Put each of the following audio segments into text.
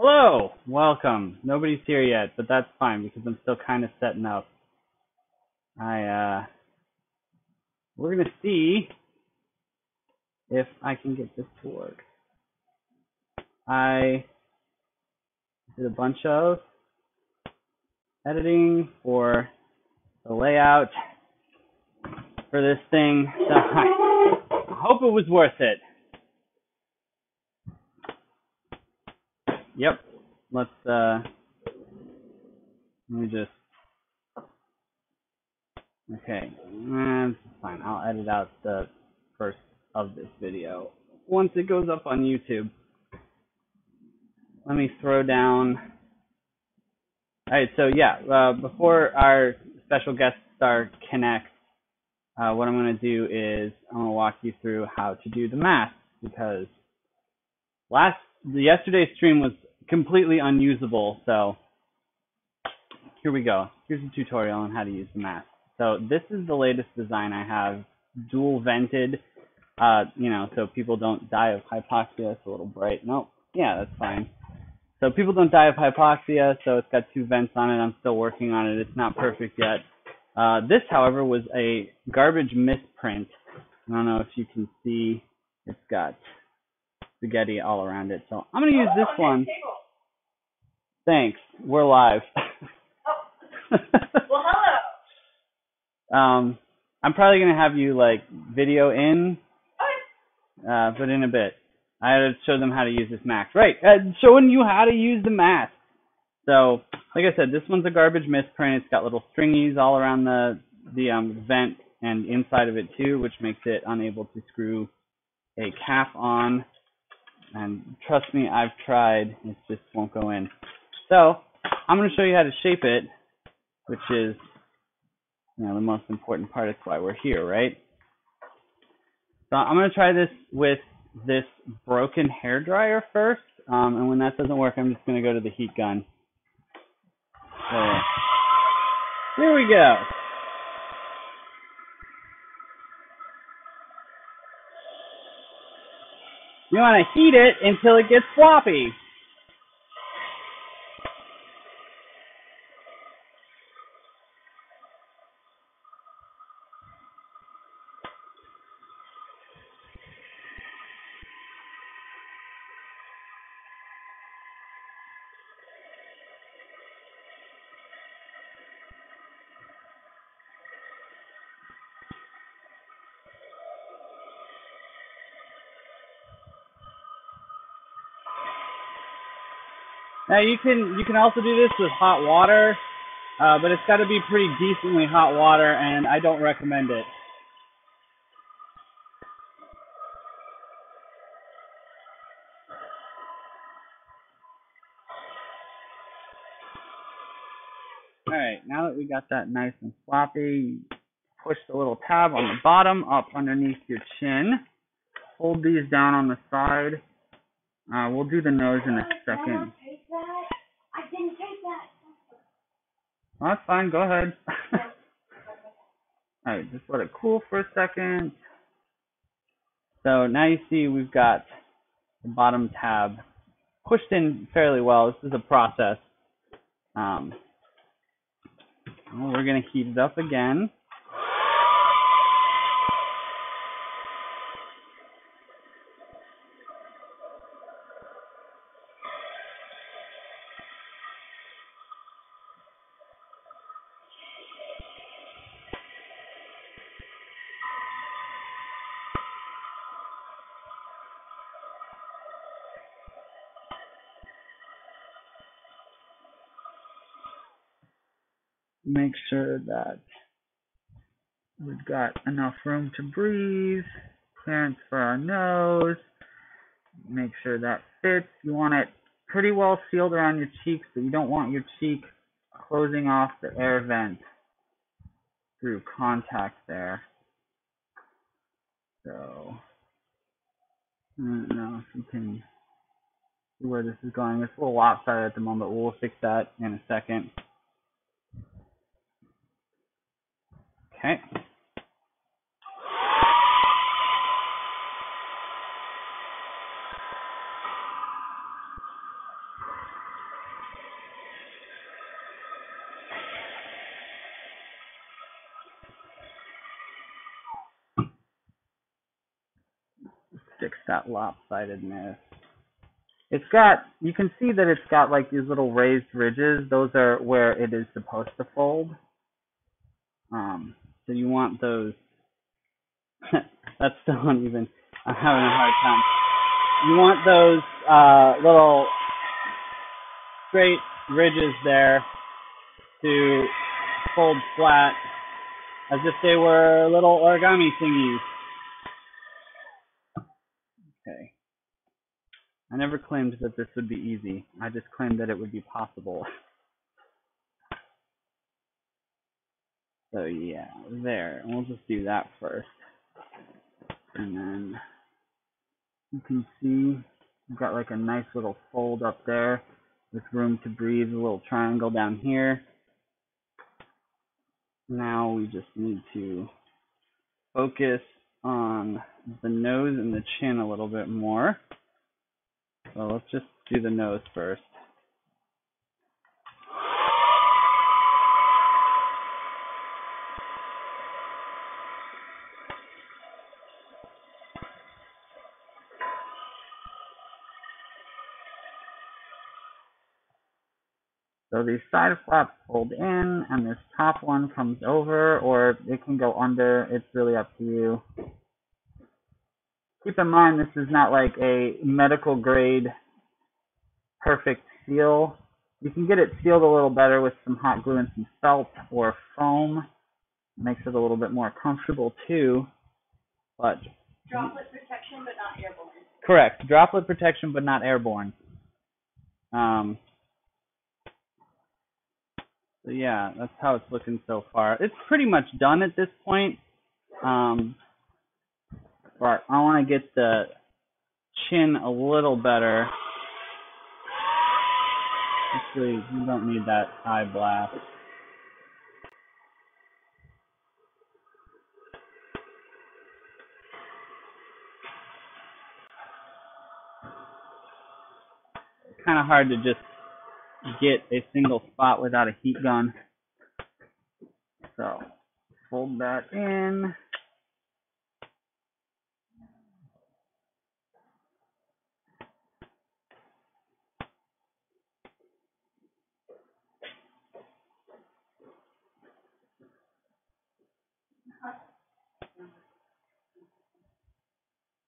Hello, welcome. Nobody's here yet, but that's fine because I'm still kind of setting up. We're gonna see if I can get this to work. I did a bunch of editing for the layout for this thing, so I hope it was worth it. Yep. Let me just. Okay, that's fine. I'll edit out the first of this video once it goes up on YouTube. Let me throw down. All right, so yeah, before our special guest star connects, what I'm going to do is I'm going to walk you through how to do the math, because yesterday's stream was completely unusable. So here we go. Here's a tutorial on how to use the math. So this is the latest design I have, dual vented, so people don't die of hypoxia. It's a little bright. Nope. Yeah, that's fine. So people don't die of hypoxia, so it's got two vents on it. I'm still working on it. It's not perfect yet. This, however, was a garbage misprint. I don't know if you can see. It's got spaghetti all around it. So I'm going to use this one. Thanks. We're live. Well, hello. I'm probably going to have you, video in, but in a bit. I had to show them how to use this mask. Right, showing you how to use the mask. So, like I said, this one's a garbage misprint. It's got little stringies all around the vent and inside of it too, which makes it unable to screw a cap on. And trust me, I've tried. It just won't go in. So, I'm going to show you how to shape it, which is, the most important part. It's why we're here, right? So I'm going to try this with this broken hairdryer first, and when that doesn't work, I'm just going to go to the heat gun. So here we go. You want to heat it until it gets floppy. Now you can also do this with hot water, but it's got to be pretty decently hot water, and I don't recommend it. All right, now that we got that nice and floppy, push the little tab on the bottom up underneath your chin. Hold these down on the side. We'll do the nose in a second. I didn't take that. Oh, that's fine. Go ahead. All right, just let it cool for a second. So now you see we've got the bottom tab pushed in fairly well. This is a process. We're going to heat it up again. Make sure that we've got enough room to breathe, clearance for our nose. Make sure that fits. You want it pretty well sealed around your cheeks, but you don't want your cheek closing off the air vent through contact there. So, I don't know if you can see where this is going. It's a little lopsided at the moment, but we'll fix that in a second. Okay. fix that lopsidedness. It's got, you can see that it's got like these little raised ridges. Those are where it is supposed to fold. So you want those. That's still uneven. I'm having a hard time. You want those little straight ridges there to fold flat as if they were little origami thingies. Okay. I never claimed that this would be easy. I just claimed that it would be possible. So yeah, there. And we'll just do that first. And then you can see we've got like a nice little fold up there with room to breathe, a little triangle down here. Now we just need to focus on the nose and the chin a little bit more. So let's just do the nose first. So these side flaps fold in, and this top one comes over, or it can go under. It's really up to you. Keep in mind, this is not like a medical grade perfect seal. You can get it sealed a little better with some hot glue and some felt or foam. It makes it a little bit more comfortable too. But droplet protection, but not airborne. Correct. Droplet protection, but not airborne. So yeah, that's how it's looking so far. It's pretty much done at this point. But I want to get the chin a little better. Actually, you don't need that high blast. It's kind of hard to just get a single spot without a heat gun. So fold that in.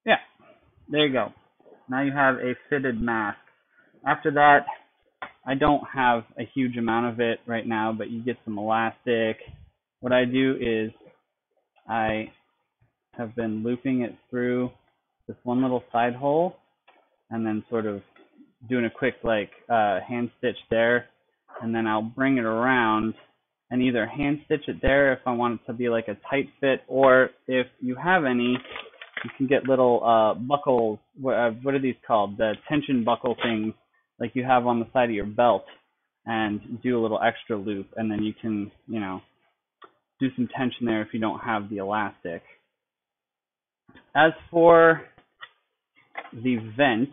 Yeah, there you go. Now you have a fitted mask. After that, I don't have a huge amount of it right now, but you get some elastic. What I do is I have been looping it through this one little side hole and then sort of doing a quick like hand stitch there, and then I'll bring it around and either hand stitch it there if I want it to be like a tight fit, or if you have any, you can get little buckles. What are these called? The tension buckle things like you have on the side of your belt, and do a little extra loop, and then you can, you know, do some tension there if you don't have the elastic. As for the vent,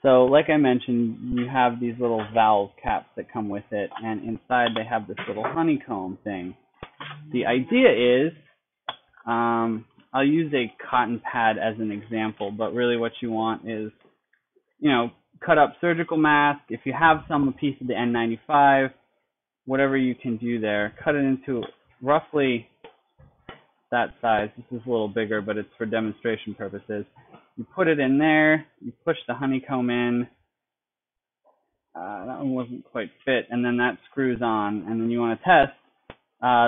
so like I mentioned, you have these little valve caps that come with it, and inside they have this little honeycomb thing. The idea is, I'll use a cotton pad as an example, but really what you want is, you know, cut up surgical mask. If you have some, a piece of the N95, whatever you can do there, cut it into roughly that size. This is a little bigger, but it's for demonstration purposes. You put it in there, you push the honeycomb in. That one wasn't quite fit, and then that screws on, and then you want to test.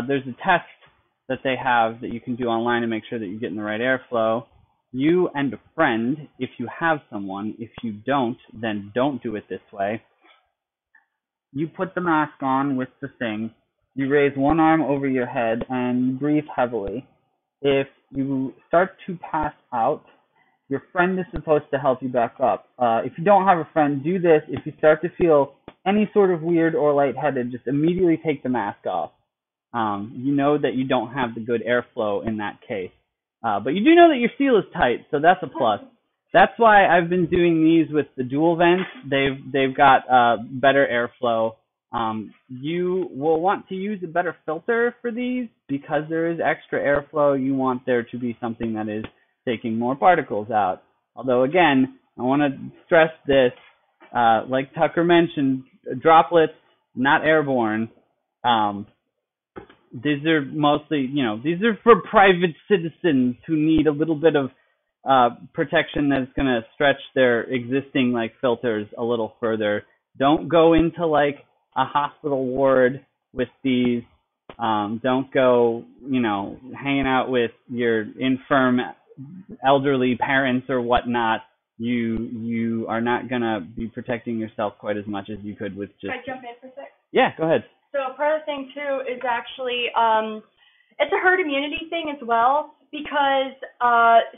There's a test that they have that you can do online to make sure that you're getting the right airflow. You and a friend, if you have someone. If you don't, then don't do it this way. You put the mask on with the thing. You raise one arm over your head and you breathe heavily. If you start to pass out, your friend is supposed to help you back up. If you don't have a friend, do this. If you start to feel any sort of weird or lightheaded, just immediately take the mask off. You know that you don't have the good airflow in that case. But you do know that your seal is tight, so that's a plus. That's why I've been doing these with the dual vents. They've got better airflow. You will want to use a better filter for these because there is extra airflow. You want there to be something that is taking more particles out. Although, again, I want to stress this, like Tucker mentioned, droplets, not airborne. These are mostly, these are for private citizens who need a little bit of protection that's going to stretch their existing, like, filters a little further. Don't go into, like, a hospital ward with these. Don't go, hanging out with your infirm elderly parents or whatnot. You are not going to be protecting yourself quite as much as you could with just... Can I jump in for a sec? Yeah, go ahead. So part of the thing too is actually it's a herd immunity thing as well, because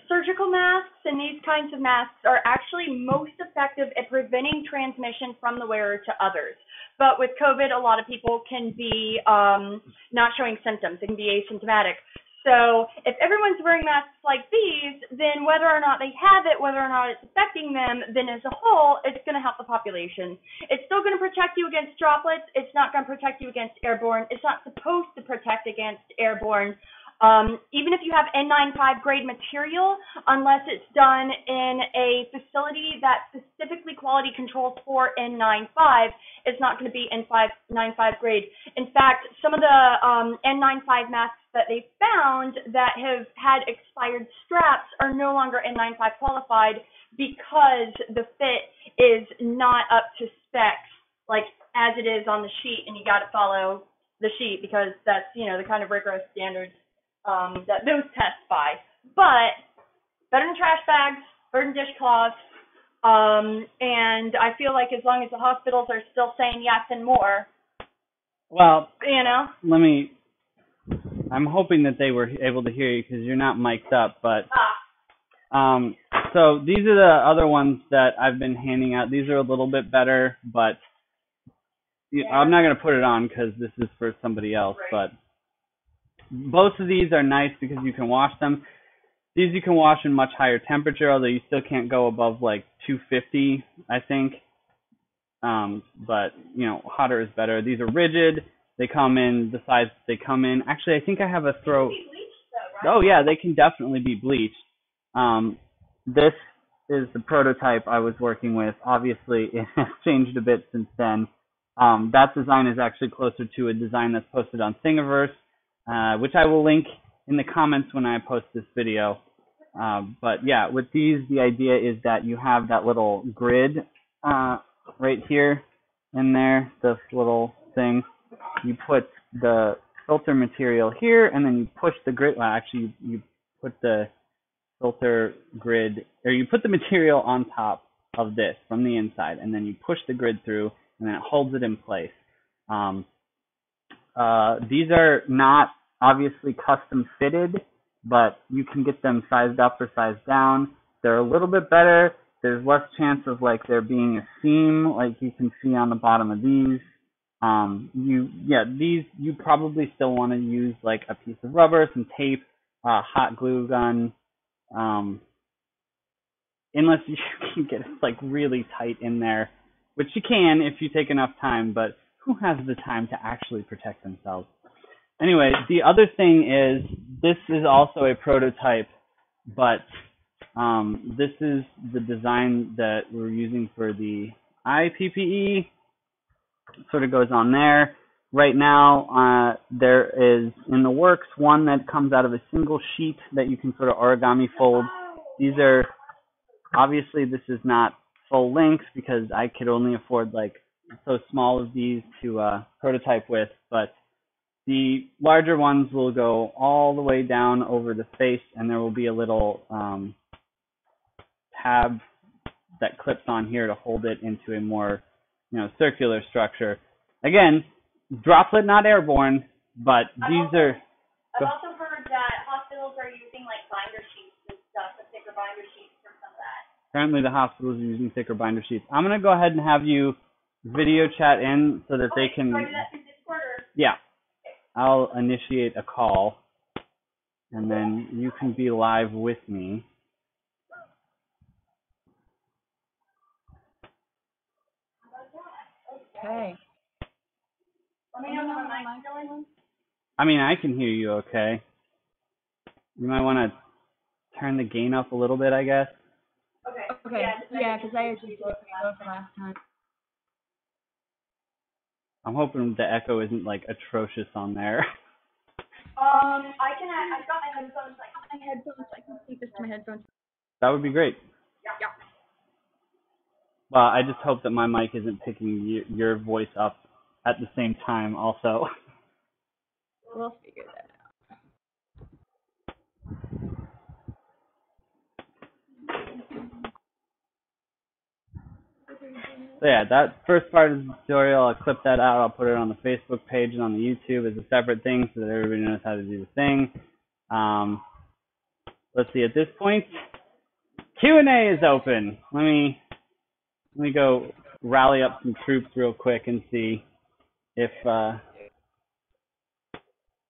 surgical masks and these kinds of masks are actually most effective at preventing transmission from the wearer to others. But with COVID, a lot of people can be not showing symptoms. It can be asymptomatic. So if everyone's wearing masks like these, then whether or not they have it, whether or not it's affecting them, then as a whole, it's going to help the population. It's still going to protect you against droplets. It's not going to protect you against airborne. It's not supposed to protect against airborne. Even if you have N95 grade material, unless it's done in a facility that specifically quality controls for N95, it's not going to be N95 grade. In fact, some of the N95 masks that they found that have had expired straps are no longer N95 qualified because the fit is not up to specs, like as it is on the sheet, and you got to follow the sheet because that's, the kind of rigorous standards that those tests by. But better than trash bags, better than dishcloths, and I feel like as long as the hospitals are still saying yes and more, well, I'm hoping that they were able to hear you because you're not mic'd up, but so these are the other ones that I've been handing out. These are a little bit better, but I'm not going to put it on because this is for somebody else, right. But both of these are nice because you can wash them. These you can wash in much higher temperature, although you still can't go above like 250, I think. But, hotter is better. These are rigid. They come in the size they come in. Actually, I think I have a throw. Bleached, though, right? Oh, yeah, they can definitely be bleached. This is the prototype I was working with. Obviously, it has changed a bit since then. That design is actually closer to a design that's posted on Thingiverse, which I will link in the comments when I post this video. But yeah, with these, the idea is that you have that little grid right here in there, this little thing. You put the filter material here, and then you push the grid. Well, actually, you put the filter grid, or you put the material on top of this from the inside, and then you push the grid through, and then it holds it in place. These are not obviously custom fitted, but you can get them sized up or sized down. They're a little bit better. There's less chance of like there being a seam, like you can see on the bottom of these. These you probably still want to use like a piece of rubber, some tape, hot glue gun, unless you can get it like really tight in there, which you can if you take enough time, but who has the time to actually protect themselves? Anyway, the other thing is, this is also a prototype, but this is the design that we're using for the IPPE. It sort of goes on there. Right now, there is in the works one that comes out of a single sheet that you can sort of origami fold. These are, obviously this is not full length because I could only afford like so small of these to prototype with, but the larger ones will go all the way down over the face, and there will be a little tab that clips on here to hold it into a more, circular structure. Again, droplet, not airborne, but these are... I've also heard that hospitals are using like binder sheets and stuff, the thicker binder sheets for some of that. Currently, the hospitals are using thicker binder sheets. I'm going to go ahead and have you video chat in so that they can... Yeah. I'll initiate a call, and then you can be live with me. Okay. Let me know when my mic's still in. I mean, I can hear you okay. You might want to turn the gain up a little bit, I guess. Okay. Okay. Yeah, because I adjusted it pretty low for last time. I'm hoping the echo isn't like atrocious on there. I've got my headphones. I can speak this to my headphones. That would be great. Yeah. Well, I just hope that my mic isn't picking your voice up at the same time also. We'll figure that So yeah, that first part of the tutorial, I'll clip that out. I'll put it on the Facebook page and on the YouTube as a separate thing so that everybody knows how to do the thing. Let's see, at this point, Q&A is open. Let me go rally up some troops real quick and see if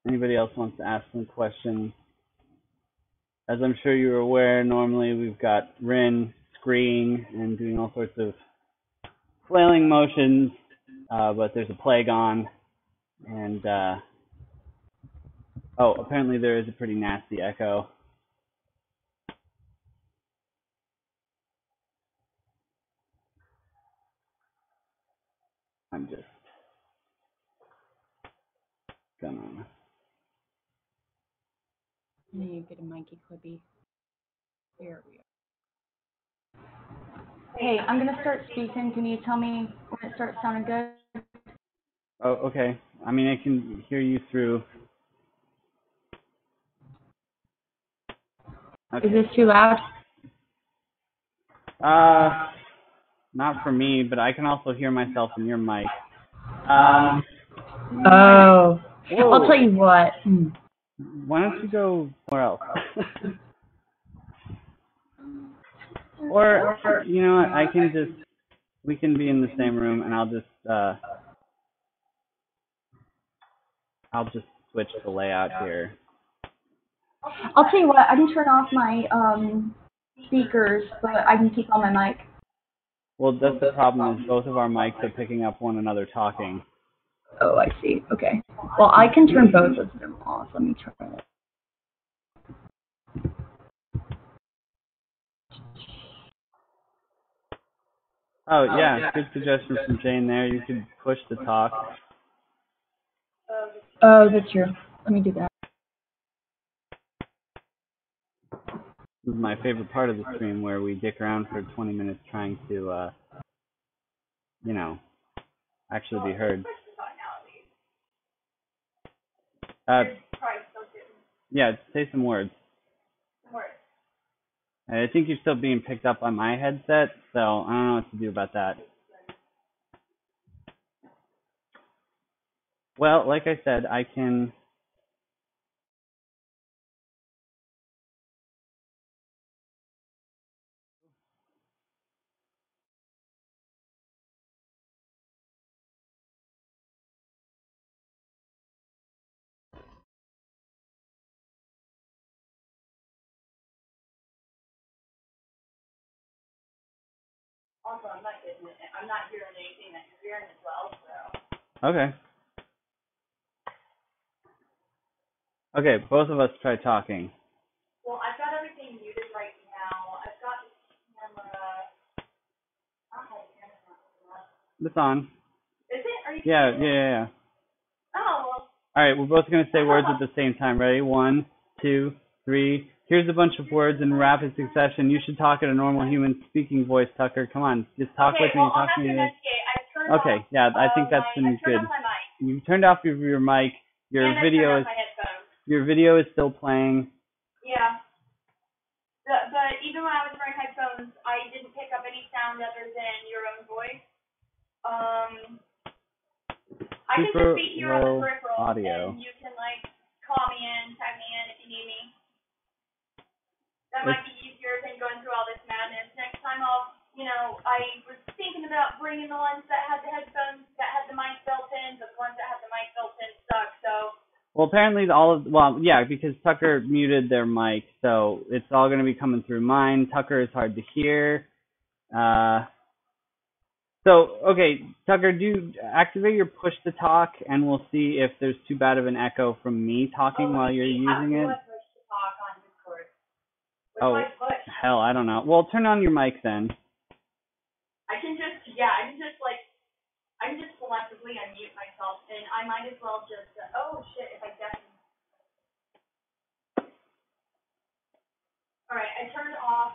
anybody else wants to ask some questions. As I'm sure you're aware, normally we've got Rin screaming and doing all sorts of flailing motions, but there's a plague on, and apparently there is a pretty nasty echo. I'm just gonna... I need to get a Mikey Clippy. Here we are. Hey, I'm gonna start speaking. Can you tell me when it starts sounding good? Oh, okay. I mean, I can hear you through. Okay. Is this too loud? Not for me, but I can also hear myself in your mic. Oh. Whoa. I'll tell you what. Why don't you go somewhere else? Or, you know what, we can be in the same room, and I'll just switch the layout here. I'll tell you what, I can turn off my speakers, but I can keep on my mic. Well, that's the problem, is both of our mics are picking up one another talking. Oh, I see. Okay. Well, I can turn both of them off. Let me try it. Oh, yeah, good suggestion from Jane there. You could push to talk. Oh, that's true. Let me do that. This is my favorite part of the stream, where we dick around for 20 minutes trying to, actually be heard. Yeah, say some words. I think you're still being picked up on my headset, so I don't know what to do about that. Well, like I said, I can... Also, I'm not hearing anything that you're hearing as well, so. Okay. Okay, both of us try talking. Well, I've got everything muted right now. I've got the camera. I don't have the camera. It's on. Is it? Are you? Yeah. Oh. All right, we're both going to say words at the same time. Ready? 1, 2, 3. Here's a bunch of words in rapid succession. You should talk at a normal human speaking voice, Tucker. Come on, just talk with me. Talk to me. Okay, yeah, I think that's been good. You turned off your mic. Your video is still playing. Yeah. But even when I was wearing headphones, I didn't pick up any sound other than your own voice. I can just be here on the peripheral, audio. and you can call me in, tag me in if you need me. That might be easier than going through all this madness. Next time I was thinking about bringing the ones that had the headphones that had the mic built in, but the ones that had the mic built in suck, so. Well, apparently because Tucker muted their mic, so it's all going to be coming through mine. Tucker is hard to hear. Okay, Tucker, activate your push to talk, and we'll see if there's too bad of an echo from me talking while you're using it. Push to talk on Discord. hell, I don't know. Well, turn on your mic then. I can just selectively unmute myself, and I might as well just, oh shit, if I definitely. Alright, I turned off,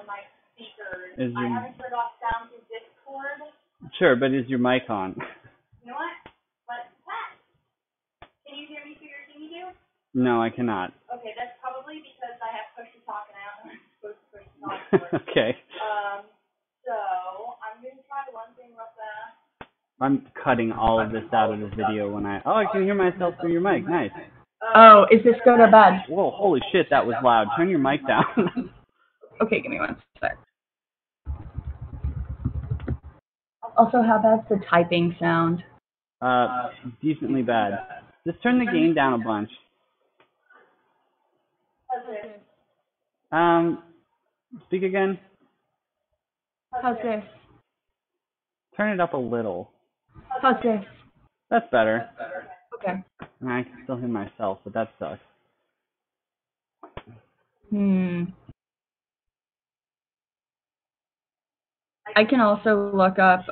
my speakers. I haven't turned off sound through Discord. Sure, but is your mic on? You know what? What's that? Can you hear me through your thingy do? No, I cannot. Okay, that's probably because I have push to talk and I don't know I'm supposed to push to talk. Okay. So I'm gonna try one thing real fast. I'm cutting all of this out of the video when I... Oh, I can hear myself through your mic. Nice. Oh, is this good or bad? Whoa, holy shit, that was loud. Turn your mic down. Okay, give me 1 sec. Also, how bad's the typing sound? Decently bad. Just turn the gain down a bunch. Okay. Speak again. How's this? Turn it up a little. How's this? That's better. Okay. And I can still hear myself, but that sucks. I can also look up,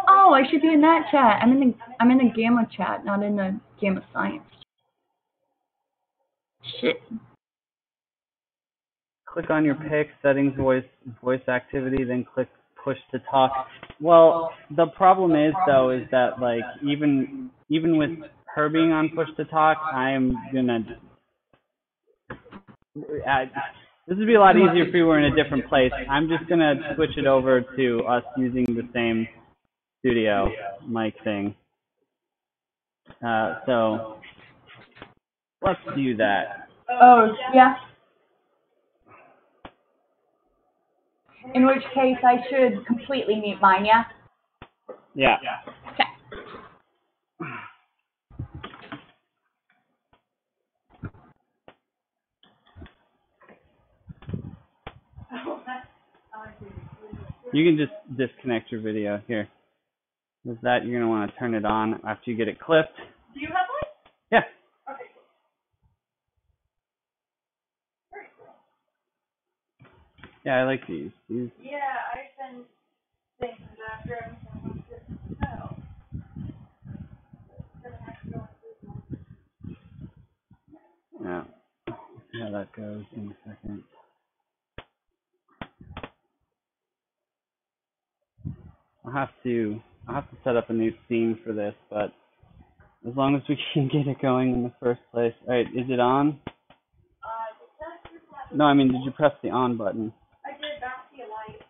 Oh, I should be in that chat. I'm in the Gamma chat, not in the Gamma Science. Shit. Click on your pick, settings, voice activity, then click push to talk. Well, the problem is though is that like even with her being on push to talk, I'm gonna. This would be a lot easier if we were in a different place. I'm just gonna switch it over to us using the same studio mic thing. So let's do that. Oh, yeah. In which case, I should completely mute mine, yeah? Yeah. Okay. You can just disconnect your video here. With that, you're going to want to turn it on after you get it clipped. Do you have one? Yeah. Okay, cool. Very cool. Yeah, I like these. Yeah, I've been thinking after everything was just out. Yeah. See how that goes in a second. I'll have to set up a new theme for this, but as long as we can get it going in the first place. All right, is it on? No, I mean, did you press the on button? I did, but I don't see a light.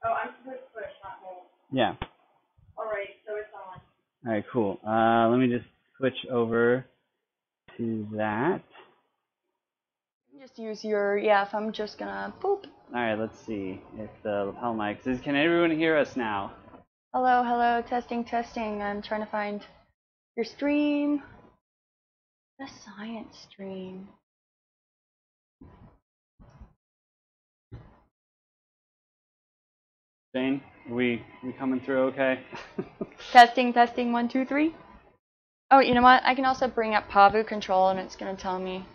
Oh, I'm supposed to push, not hold. Yeah. Alright, so it's on. All right, cool. Let me just switch over to that. Just use your, yeah, if I'm just gonna boop. Alright, let's see if the lapel mic says, can everyone hear us now? Hello, hello, testing, testing. I'm trying to find your stream. The science stream. Jane, we coming through okay? Testing, testing, 1, 2, 3. Oh, you know what? I can also bring up Pavu control and it's gonna tell me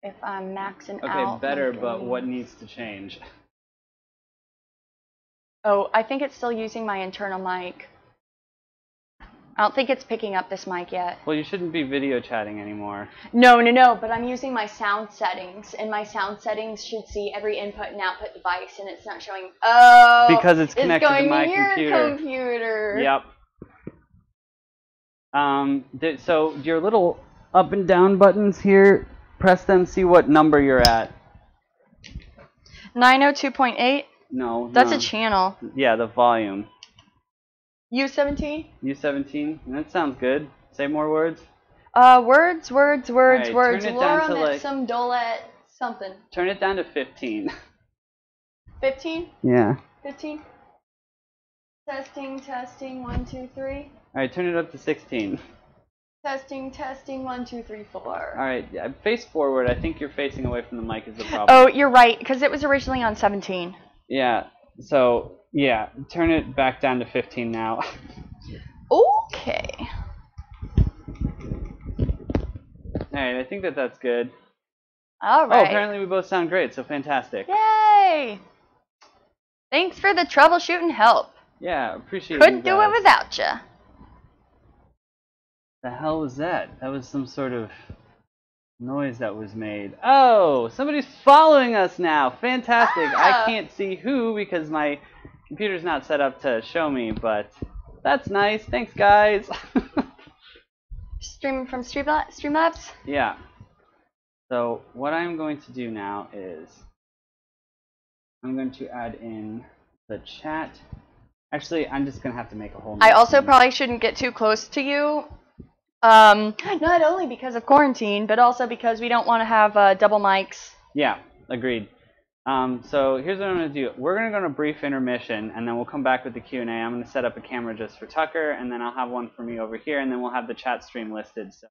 if I'm maxing out. Okay, better, but what needs to change? Oh, I think it's still using my internal mic. I don't think it's picking up this mic yet. Well, you shouldn't be video chatting anymore. No, but I'm using my sound settings, and my sound settings should see every input and output device, and it's not showing, oh, because it's connected to my computer. Yep. So your little up and down buttons here, press them, see what number you're at. 902.8? No. That's a channel. Yeah, the volume. U17? U17? That sounds good. Say more words. Words. Right, Lorem ipsum dolet something. Turn it down to 15. 15? Yeah. 15? Testing, 1, 2, 3. Alright, turn it up to 16. Testing, 1, 2, 3, 4. Alright, face forward. I think you're facing away from the mic is the problem. Oh, you're right, because it was originally on 17. Yeah, so, yeah, turn it back down to 15 now. Okay. Alright, I think that's good. All Oh, right. apparently we both sound great, so fantastic. Yay! Thanks for the troubleshooting help. Yeah, appreciate Couldn't you do guys. it without you. The hell was that? That was some sort of noise that was made. Oh, somebody's following us now. Fantastic. I can't see who because my computer's not set up to show me, but that's nice. Thanks, guys. Streaming from Streamlabs? Yeah. So what I'm going to do now is I'm going to add in the chat. Actually, I'm just going to have to make a whole new I also screen. probably shouldn't get too close to you. Not only because of quarantine, but also because we don't want to have double mics. Yeah, agreed. So here's what I'm going to do. We're going to go on a brief intermission, and then we'll come back with the Q&A. I'm going to set up a camera just for Tucker, and then I'll have one for me over here, and then we'll have the chat stream listed. So.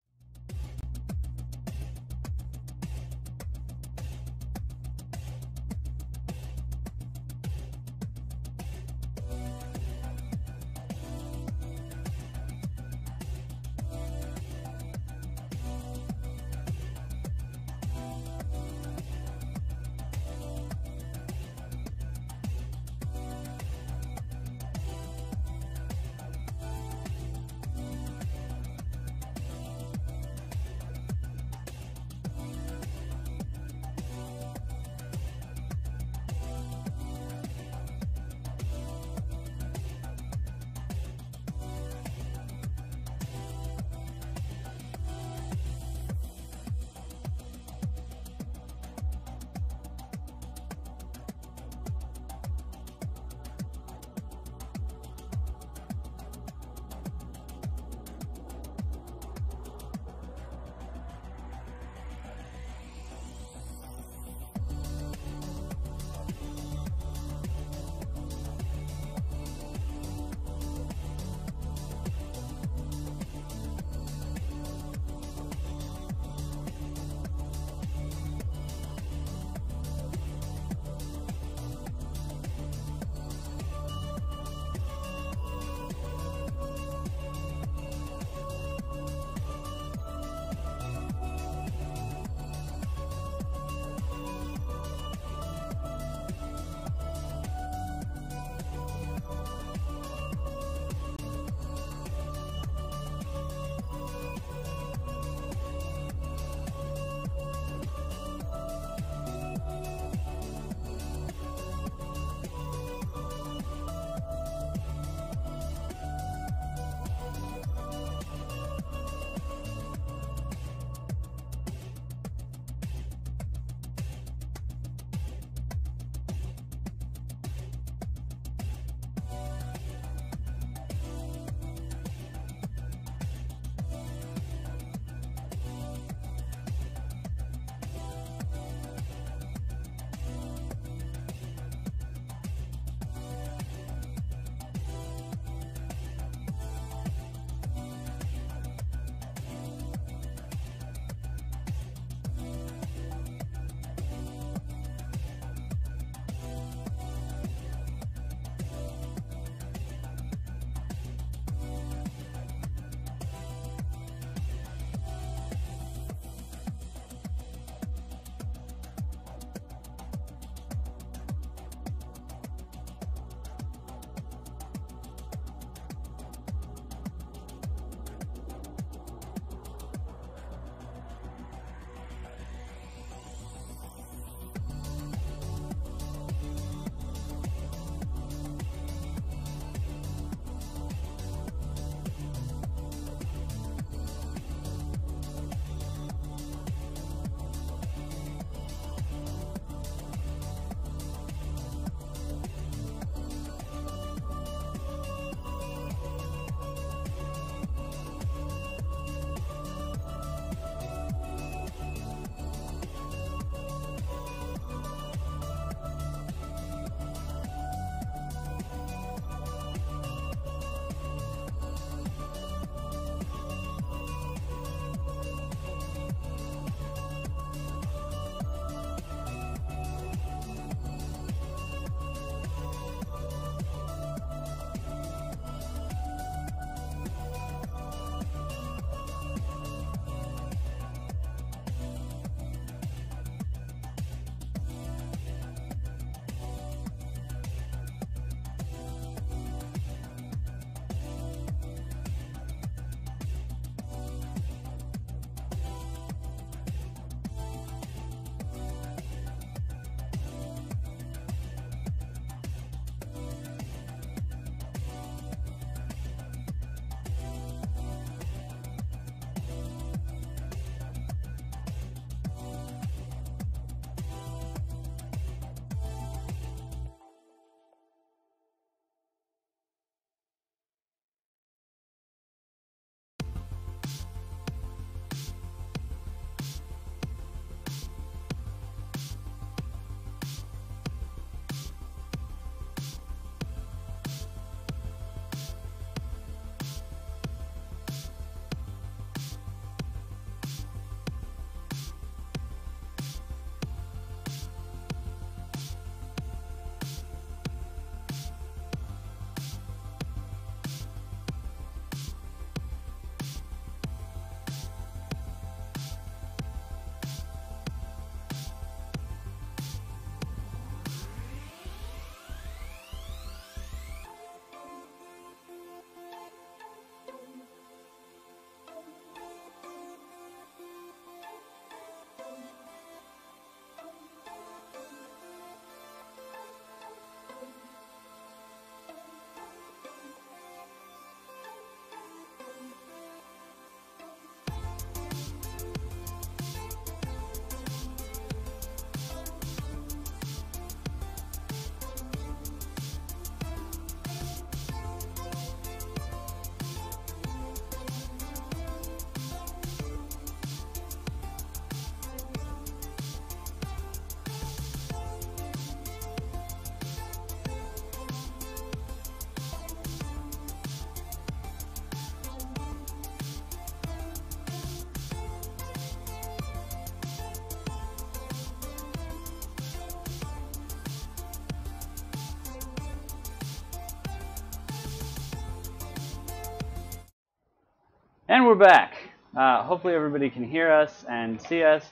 And we're back. Hopefully everybody can hear us and see us.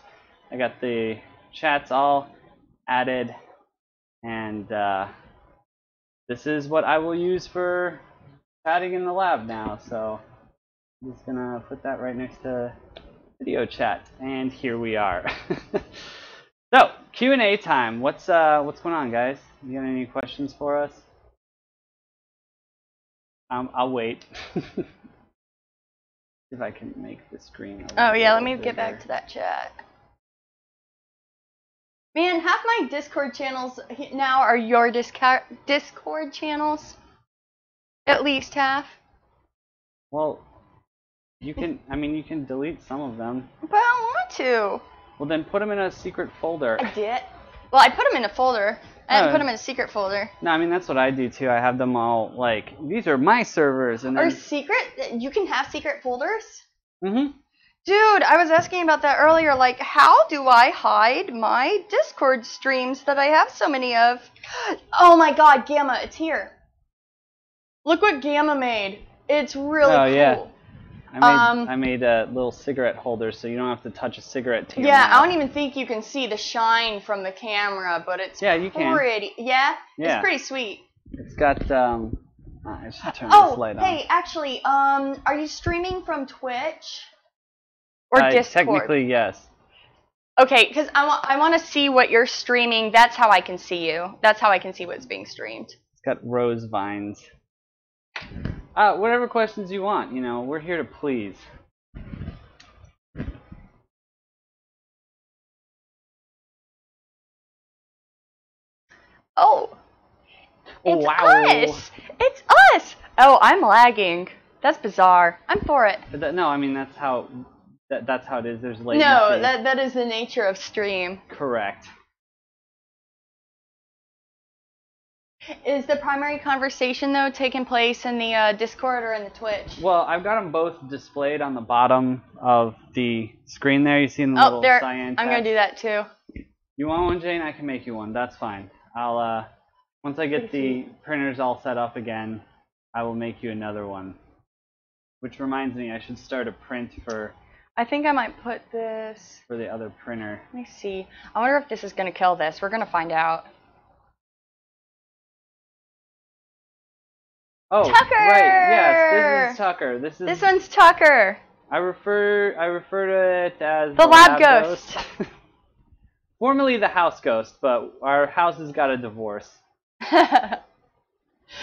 I got the chats all added, and this is what I will use for chatting in the lab now. So I'm just gonna put that right next to video chat, and here we are. So Q&A time. What's going on, guys? You got any questions for us? I'll wait. If I can make the screen. Oh yeah, let me get back to that chat. Man, half my Discord channels now are your Discord channels. At least half. Well, you can. I mean, you can delete some of them. But I don't want to. Well, then put them in a secret folder. I did. Well, I put them in a folder. I didn't put them in a secret folder. No, I mean that's what I do too. I have them all like these are my servers, and then. Or secret? You can have secret folders? Mhm. Dude, I was asking about that earlier. Like, how do I hide my Discord streams that I have so many of? Oh my God, Gamma, it's here. Look what Gamma made. It's really cool. Yeah. I made a little cigarette holder, so you don't have to touch a cigarette to your mouth. I don't even think you can see the shine from the camera, but it's you can. pretty. Yeah? It's pretty sweet. It's got I should turn this light on. Hey, actually, are you streaming from Twitch or Discord? Technically, yes. Okay, because I want to see what you're streaming. That's how I can see you. That's how I can see what's being streamed. It's got rose vines. Whatever questions you want, you know, we're here to please. Oh, it's wow. us! It's us! Oh, I'm lagging. That's bizarre. I'm for it. No, I mean that's how it is. There's latency. No, that is the nature of stream. Correct. Is the primary conversation, though, taking place in the Discord or in the Twitch? Well, I've got them both displayed on the bottom of the screen there. You see the little cyan text? I'm going to do that, too. You want one, Jane? I can make you one. That's fine. I'll, once I get the printers all set up again, I will make you another one. Which reminds me, I should start a print for... I think I might put this... For the other printer. Let me see. I wonder if this is going to kill this. We're going to find out. Oh, Tucker! Right, yes, this is Tucker. This one's Tucker. I refer to it as the lab ghost. Formerly the house ghost, but our house has got a divorce.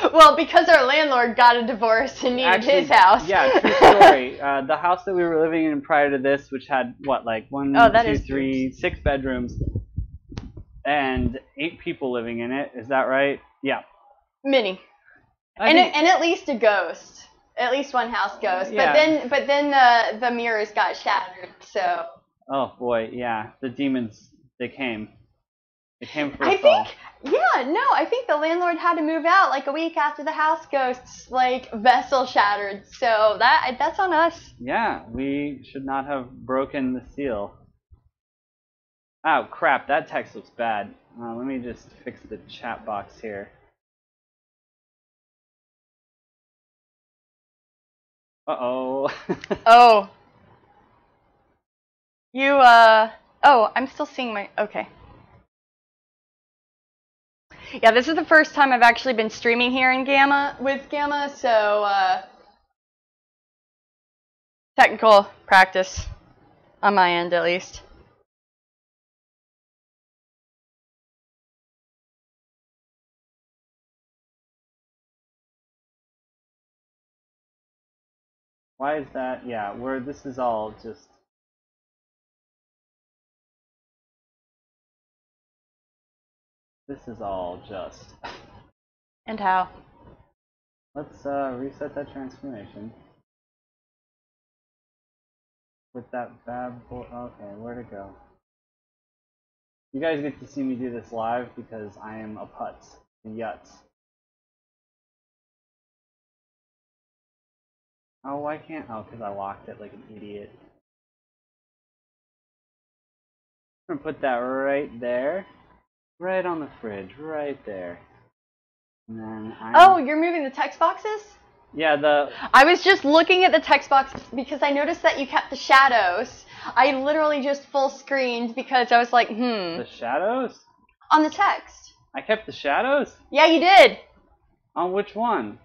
Well, because our landlord got a divorce and needed his house. Yeah, true story. The house that we were living in prior to this, which had, what, like 6 bedrooms, and 8 people living in it, is that right? Yeah. Many. And at least a ghost. At least one house ghost. Yeah. But then the mirrors got shattered, so. Oh boy, yeah. The demons, they came. They came for us all. I think the landlord had to move out like a week after the house ghost's vessel shattered. So that's on us. Yeah, we should not have broken the seal. Oh crap, that text looks bad. Let me just fix the chat box here. Uh-oh. Oh. You, I'm still seeing my, okay. Yeah, this is the first time I've actually been streaming here in Gamma, with Gamma, so, technical practice, on my end at least. Why is that? Yeah, this is all just... This is all just... And how? Let's reset that transformation. With that bad boy... Okay, where'd it go? You guys get to see me do this live because I am a putz. A yutz. Oh, why can't... Oh, because I locked it like an idiot. I'm going to put that right there. Right on the fridge. Right there. And then Oh, you're moving the text boxes? Yeah, I was just looking at the text box because I noticed that you kept the shadows. I literally just full screened because I was like, the shadows? On the text. I kept the shadows? Yeah, you did. On which one?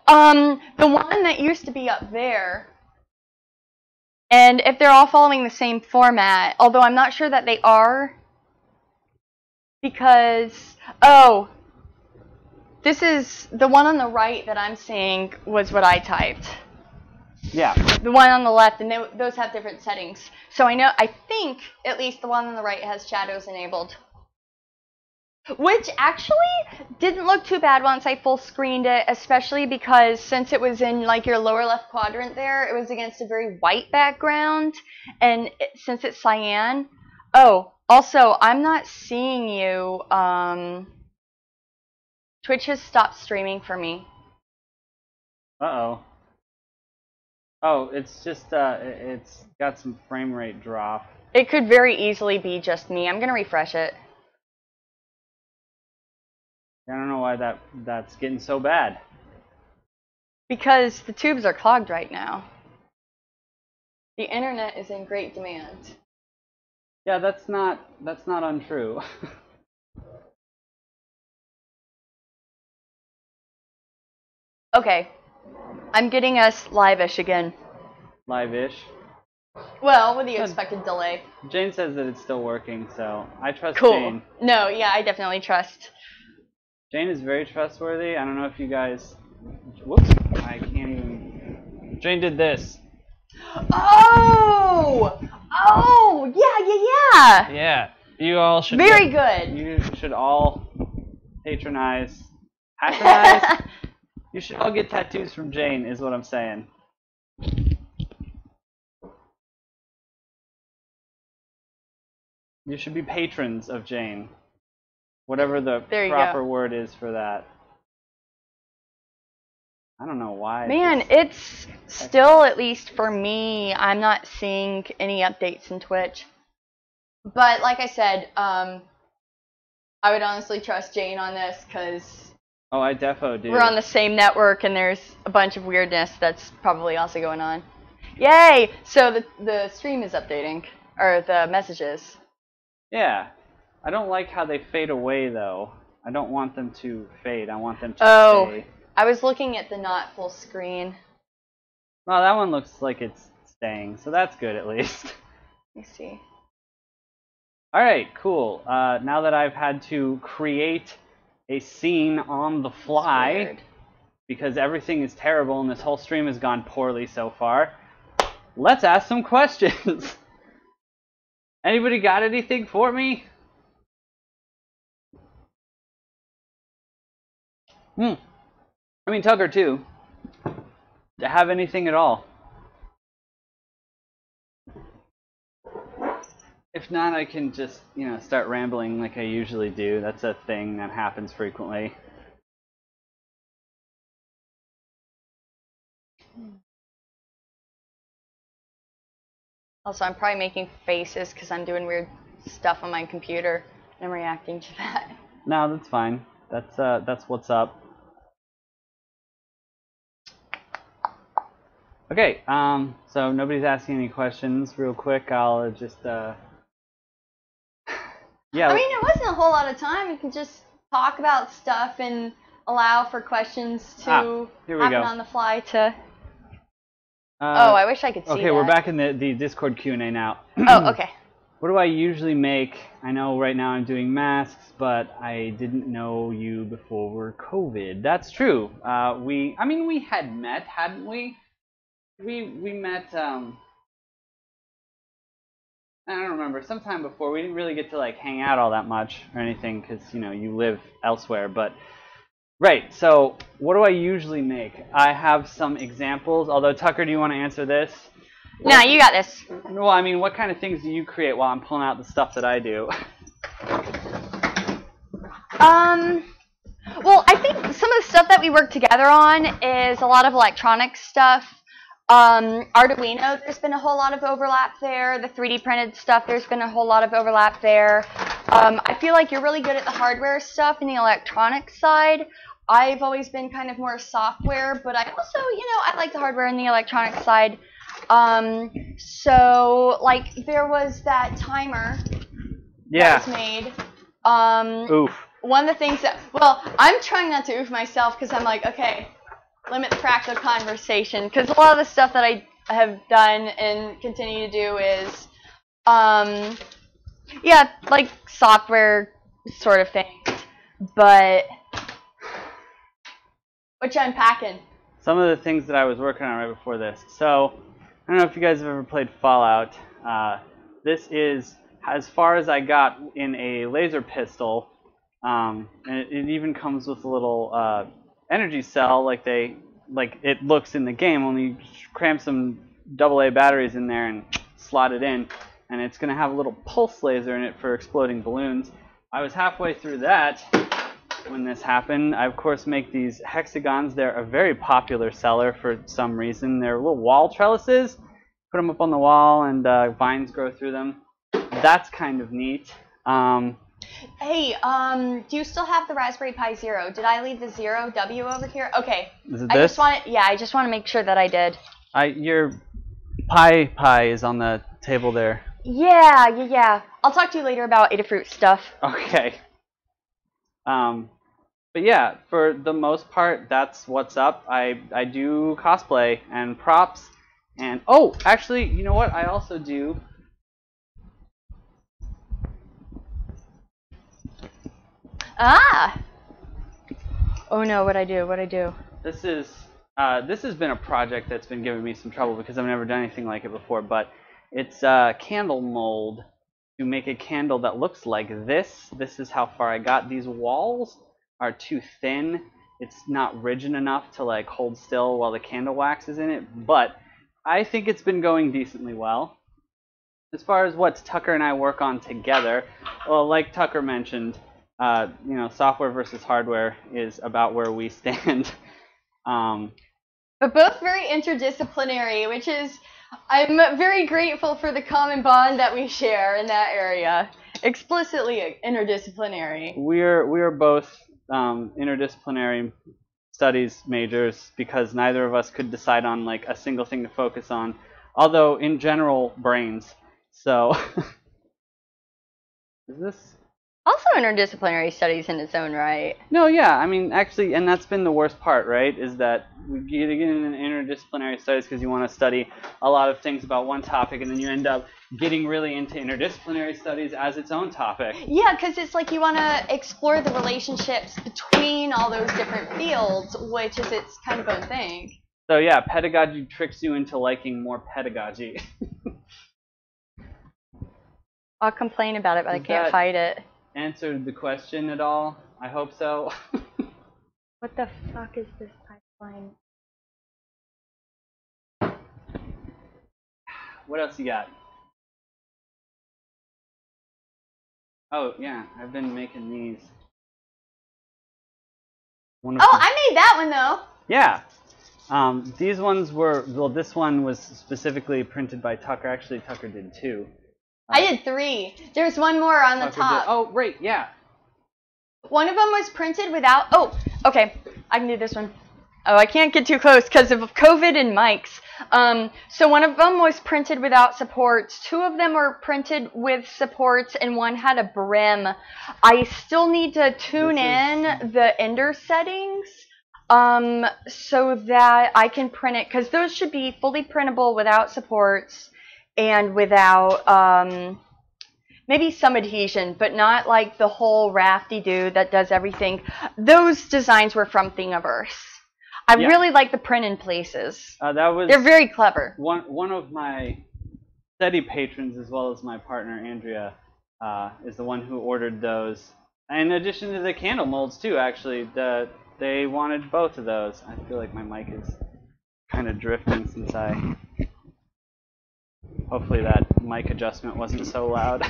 The one that used to be up there. And if they're all following the same format, although I'm not sure that they are, because, oh, this is, the one on the right that I'm seeing was what I typed. Yeah. The one on the left, and those have different settings. So I think at least the one on the right has shadows enabled. Which actually didn't look too bad once I full screened it, especially because since it was in like your lower left quadrant there, it was against a very white background, and since it's cyan. Oh, also, I'm not seeing you. Twitch has stopped streaming for me. Uh-oh. Oh, it's just, it's got some frame rate drop. It could very easily be just me. I'm gonna refresh it. I don't know why that's getting so bad. Because the tubes are clogged right now. The internet is in great demand. Yeah, that's not untrue. Okay. I'm getting us live-ish again. Live-ish. Well, with the expected delay. Jane says that it's still working, so I trust Cool. Jane. No, yeah, I definitely trust. Jane is very trustworthy. I don't know if you guys... Whoops. I can't even... Jane did this. Oh! Oh! Yeah! Yeah. You all should... Very good. You should all patronize... You should all get tattoos from Jane, is what I'm saying. You should be patrons of Jane. Whatever the proper word is for that. I don't know why. Man, it's still, at least for me, I'm not seeing any updates in Twitch. But like I said, I would honestly trust Jane on this because... Oh, I defo do. We're on the same network and there's a bunch of weirdness that's probably also going on. Yay! So the stream is updating. Or the messages. Yeah. I don't like how they fade away, though. I don't want them to fade. I want them to stay. I was looking at the not full screen. Well, that one looks like it's staying, so that's good at least. Let me see. Alright, cool. Now that I've had to create a scene on the fly, because everything is terrible and this whole stream has gone poorly so far, let's ask some questions. Anybody got anything for me? I mean, Tucker, too. To have anything at all. If not, I can just, start rambling like I usually do. That's a thing that happens frequently. Also, I'm probably making faces because I'm doing weird stuff on my computer and I'm reacting to that. No, that's fine. That's what's up. Okay, so nobody's asking any questions. Real quick, I'll just, yeah. I mean, it wasn't a whole lot of time. You can just talk about stuff and allow for questions to happen on the fly to... oh, I wish I could see Okay, we're back in the Discord Q&A now. Oh, okay. What do I usually make? I know right now I'm doing masks, but I didn't know you before COVID. That's true. We had met, hadn't we? We met, I don't remember, sometime before. We didn't really get to, hang out all that much or anything because, you live elsewhere. But, right, so what do I usually make? I have some examples, although, Tucker, do you want to answer this? No, you got this. Well, I mean, what kind of things do you create while I'm pulling out the stuff that I do? Well, I think some of the stuff that we work together on is a lot of electronic stuff. Arduino, there's been a whole lot of overlap there. The 3D printed stuff, there's been a whole lot of overlap there. I feel like you're really good at the hardware stuff and the electronic side. I've always been kind of more software, but I also, I like the hardware and the electronic side. So, like, there was that timer that was made. Oof. One of the things that, well, I'm trying not to oof myself because I'm like, okay, limit the practical conversation. Because a lot of the stuff that I have done and continue to do is, yeah, like software sort of thing. But, what you unpacking? Some of the things that I was working on right before this. So, I don't know if you guys have ever played Fallout. This is as far as I got in a laser pistol. And it even comes with a little energy cell like it looks in the game, only you cram some AA batteries in there and slot it in, and it's going to have a little pulse laser in it for exploding balloons. I was halfway through that when this happened. I, of course, make these hexagons. They're a very popular seller for some reason. They're little wall trellises. Put them up on the wall, and vines grow through them. That's kind of neat. Hey, do you still have the Raspberry Pi Zero? Did I leave the Zero W over here? Okay. Is it this? I just want to make sure that I did. Your Pi is on the table there. Yeah. I'll talk to you later about Adafruit stuff. Okay. But yeah, for the most part, that's what's up. I do cosplay and props, and oh, actually, you know what? I also do. Ah! Oh no, what'd I do? This has been a project that's been giving me some trouble because I've never done anything like it before, but it's a candle mold to make a candle that looks like this. This is how far I got. These walls are too thin. It's not rigid enough to like hold still while the candle wax is in it, but I think it's been going decently well. As far as what Tucker and I work on together, well, like Tucker mentioned, software versus hardware is about where we stand. But both very interdisciplinary, which is, I'm very grateful for the common bond that we share in that area. Explicitly interdisciplinary. We're both interdisciplinary studies majors because neither of us could decide on like a single thing to focus on. Although in general, brains. So is this? Also interdisciplinary studies in its own right. No, yeah, I mean, actually, and that's been the worst part, right, is that we get in interdisciplinary studies because you want to study a lot of things about one topic, and then you end up getting really into interdisciplinary studies as its own topic. Yeah, because it's like you want to explore the relationships between all those different fields, which is its kind of own thing. So yeah, pedagogy tricks you into liking more pedagogy. I'll complain about it, but I can't fight it. Answered the question at all? I hope so. What the fuck is this pipeline? What else you got? Oh, yeah, I've been making these. I made that one, though. Yeah. These ones were, well, this one was specifically printed by Tucker. Actually, Tucker did too. I did 3. There's one more on the top. Oh, right, yeah. One of them was printed without... Oh, okay. I can do this one. Oh, I can't get too close because of COVID and mics. So one of them was printed without supports. 2 of them were printed with supports, and one had a brim. I still need to tune in the Ender settings so that I can print it, because those should be fully printable without supports and without maybe some adhesion, but not like the whole rafty-doo that does everything. Those designs were from Thingiverse. I really like the print in places. They're very clever. One of my steady patrons, as well as my partner Andrea, is the one who ordered those. In addition to the candle molds too, actually, they wanted both of those. I feel like my mic is kind of drifting since I. Hopefully that mic adjustment wasn't so loud.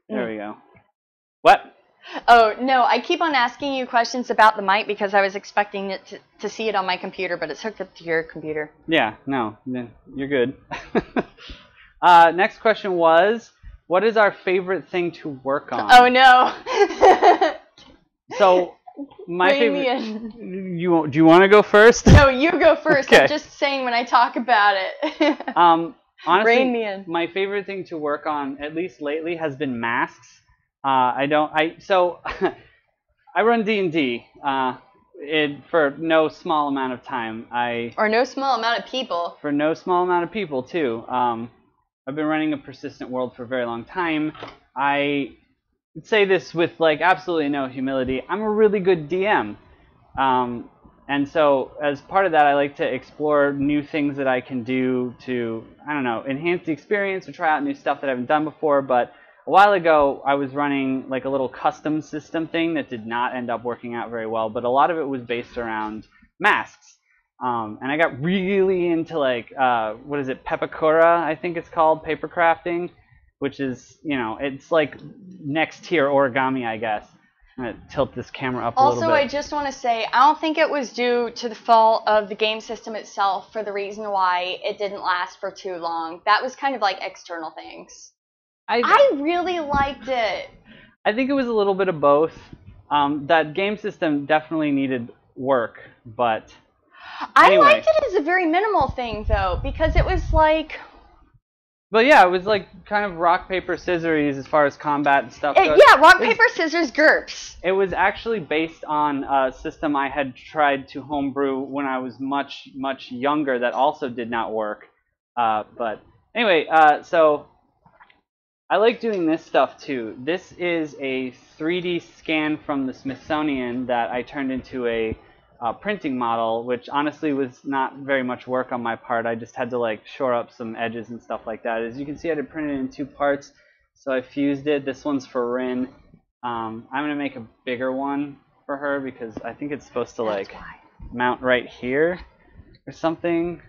There we go. What? Oh, no, I keep on asking you questions about the mic because I was expecting it to see it on my computer, but it's hooked up to your computer. Yeah, no, you're good. Next question was, what is our favorite thing to work on? Oh, no. So, My Rein me favorite. in. Do you want to go first? No, you go first. Okay. I'm just saying when I talk about it. Honestly, Rein me in. my favorite thing to work on, at least lately, has been masks. So I run D&D. For no small amount of time. Or no small amount of people. For no small amount of people too. I've been running a persistent world for a very long time. I say this with like absolutely no humility. I'm a really good DM. And so as part of that, I like to explore new things that I can do to, I don't know, enhance the experience or try out new stuff that I haven't done before. But a while ago, I was running like a little custom system thing that did not end up working out very well. But a lot of it was based around masks. And I got really into like, what is it, Pepakura, I think it's called, paper crafting, which is, you know, it's like next tier origami, I guess. I'm going to tilt this camera up a little bit. Also, I just want to say, I don't think it was due to the fault of the game system itself for the reason why it didn't last for too long. That was kind of like external things. I really liked it. I think it was a little bit of both. That game system definitely needed work, but anyway. I liked it as a very minimal thing, though, because it was like... But yeah, it was like kind of rock, paper, scissors as far as combat and stuff goes. Yeah, rock, paper, scissors, GURPS. It was actually based on a system I had tried to homebrew when I was much, much younger that also did not work. But anyway, so I like doing this stuff too. This is a 3D scan from the Smithsonian that I turned into a printing model, which honestly was not very much work on my part. I just had to like shore up some edges and stuff like that. As you can see, I had to print it in 2 parts, so I fused it. This one's for Rin. I'm gonna make a bigger one for her because I think it's supposed to like mount right here or something,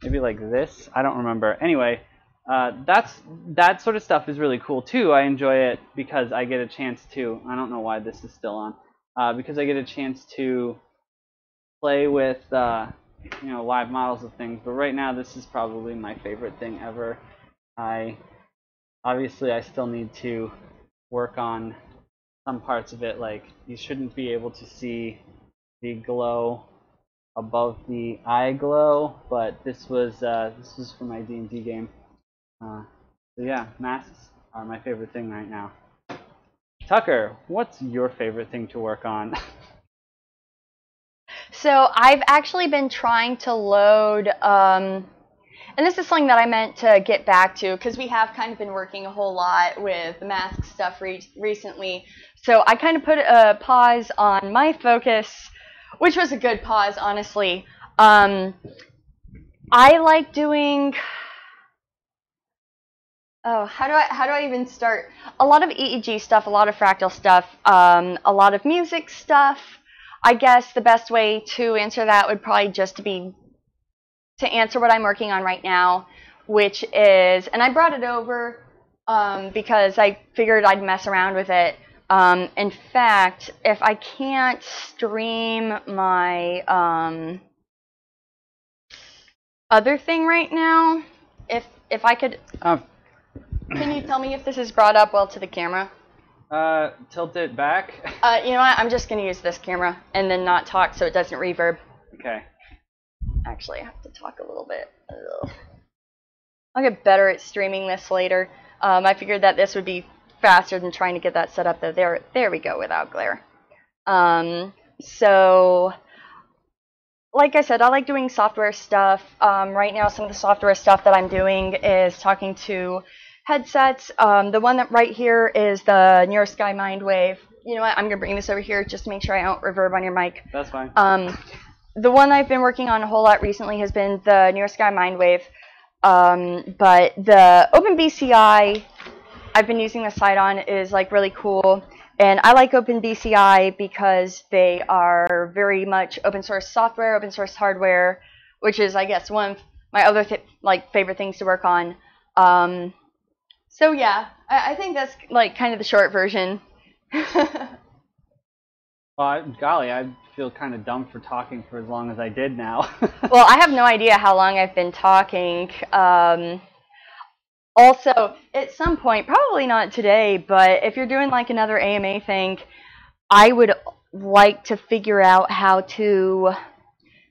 maybe like this. I don't remember. Anyway, that sort of stuff is really cool too. I enjoy it because I get a chance to. I don't know why this is still on. Because I get a chance to play with you know, live models of things, but right now this is probably my favorite thing ever. Obviously I still need to work on some parts of it, like you shouldn't be able to see the glow above the eye glow, but this was for my D&D game. So yeah, masks are my favorite thing right now. Tucker, what's your favorite thing to work on? So I've actually been trying to load, and this is something that I meant to get back to because we have kind of been working a whole lot with the mask stuff recently. So I kind of put a pause on my focus, which was a good pause, honestly. I like doing, how do I even start? A lot of EEG stuff, a lot of fractal stuff, a lot of music stuff. I guess the best way to answer that would probably just be to answer what I'm working on right now, which is, and I brought it over because I figured I'd mess around with it. In fact, if I can't stream my other thing right now, if I could, can you tell me if this is brought up well to the camera? Tilt it back. You know what? I'm just going to use this camera and then not talk so it doesn't reverb. Okay. Actually, I have to talk a little bit. Ugh. I'll get better at streaming this later. I figured that this would be faster than trying to get that set up, though. There we go, without glare. So, like I said, I like doing software stuff. Right now, some of the software stuff that I'm doing is talking to headsets. The one that right here is the Neurosky Mindwave. You know what? I'm going to bring this over here just to make sure I don't reverb on your mic. That's fine. The one I've been working on a whole lot recently has been the Neurosky Mindwave. But the OpenBCI I've been using the site on is like really cool. And I like OpenBCI because they are very much open source software, open source hardware, which is, I guess, one of my other favorite things to work on. So yeah, I think that's like kind of the short version. Well, golly, I feel kind of dumb for talking for as long as I did now. Well, I have no idea how long I've been talking. Also, at some point, probably not today, but if you're doing like another AMA thing, I would like to figure out how to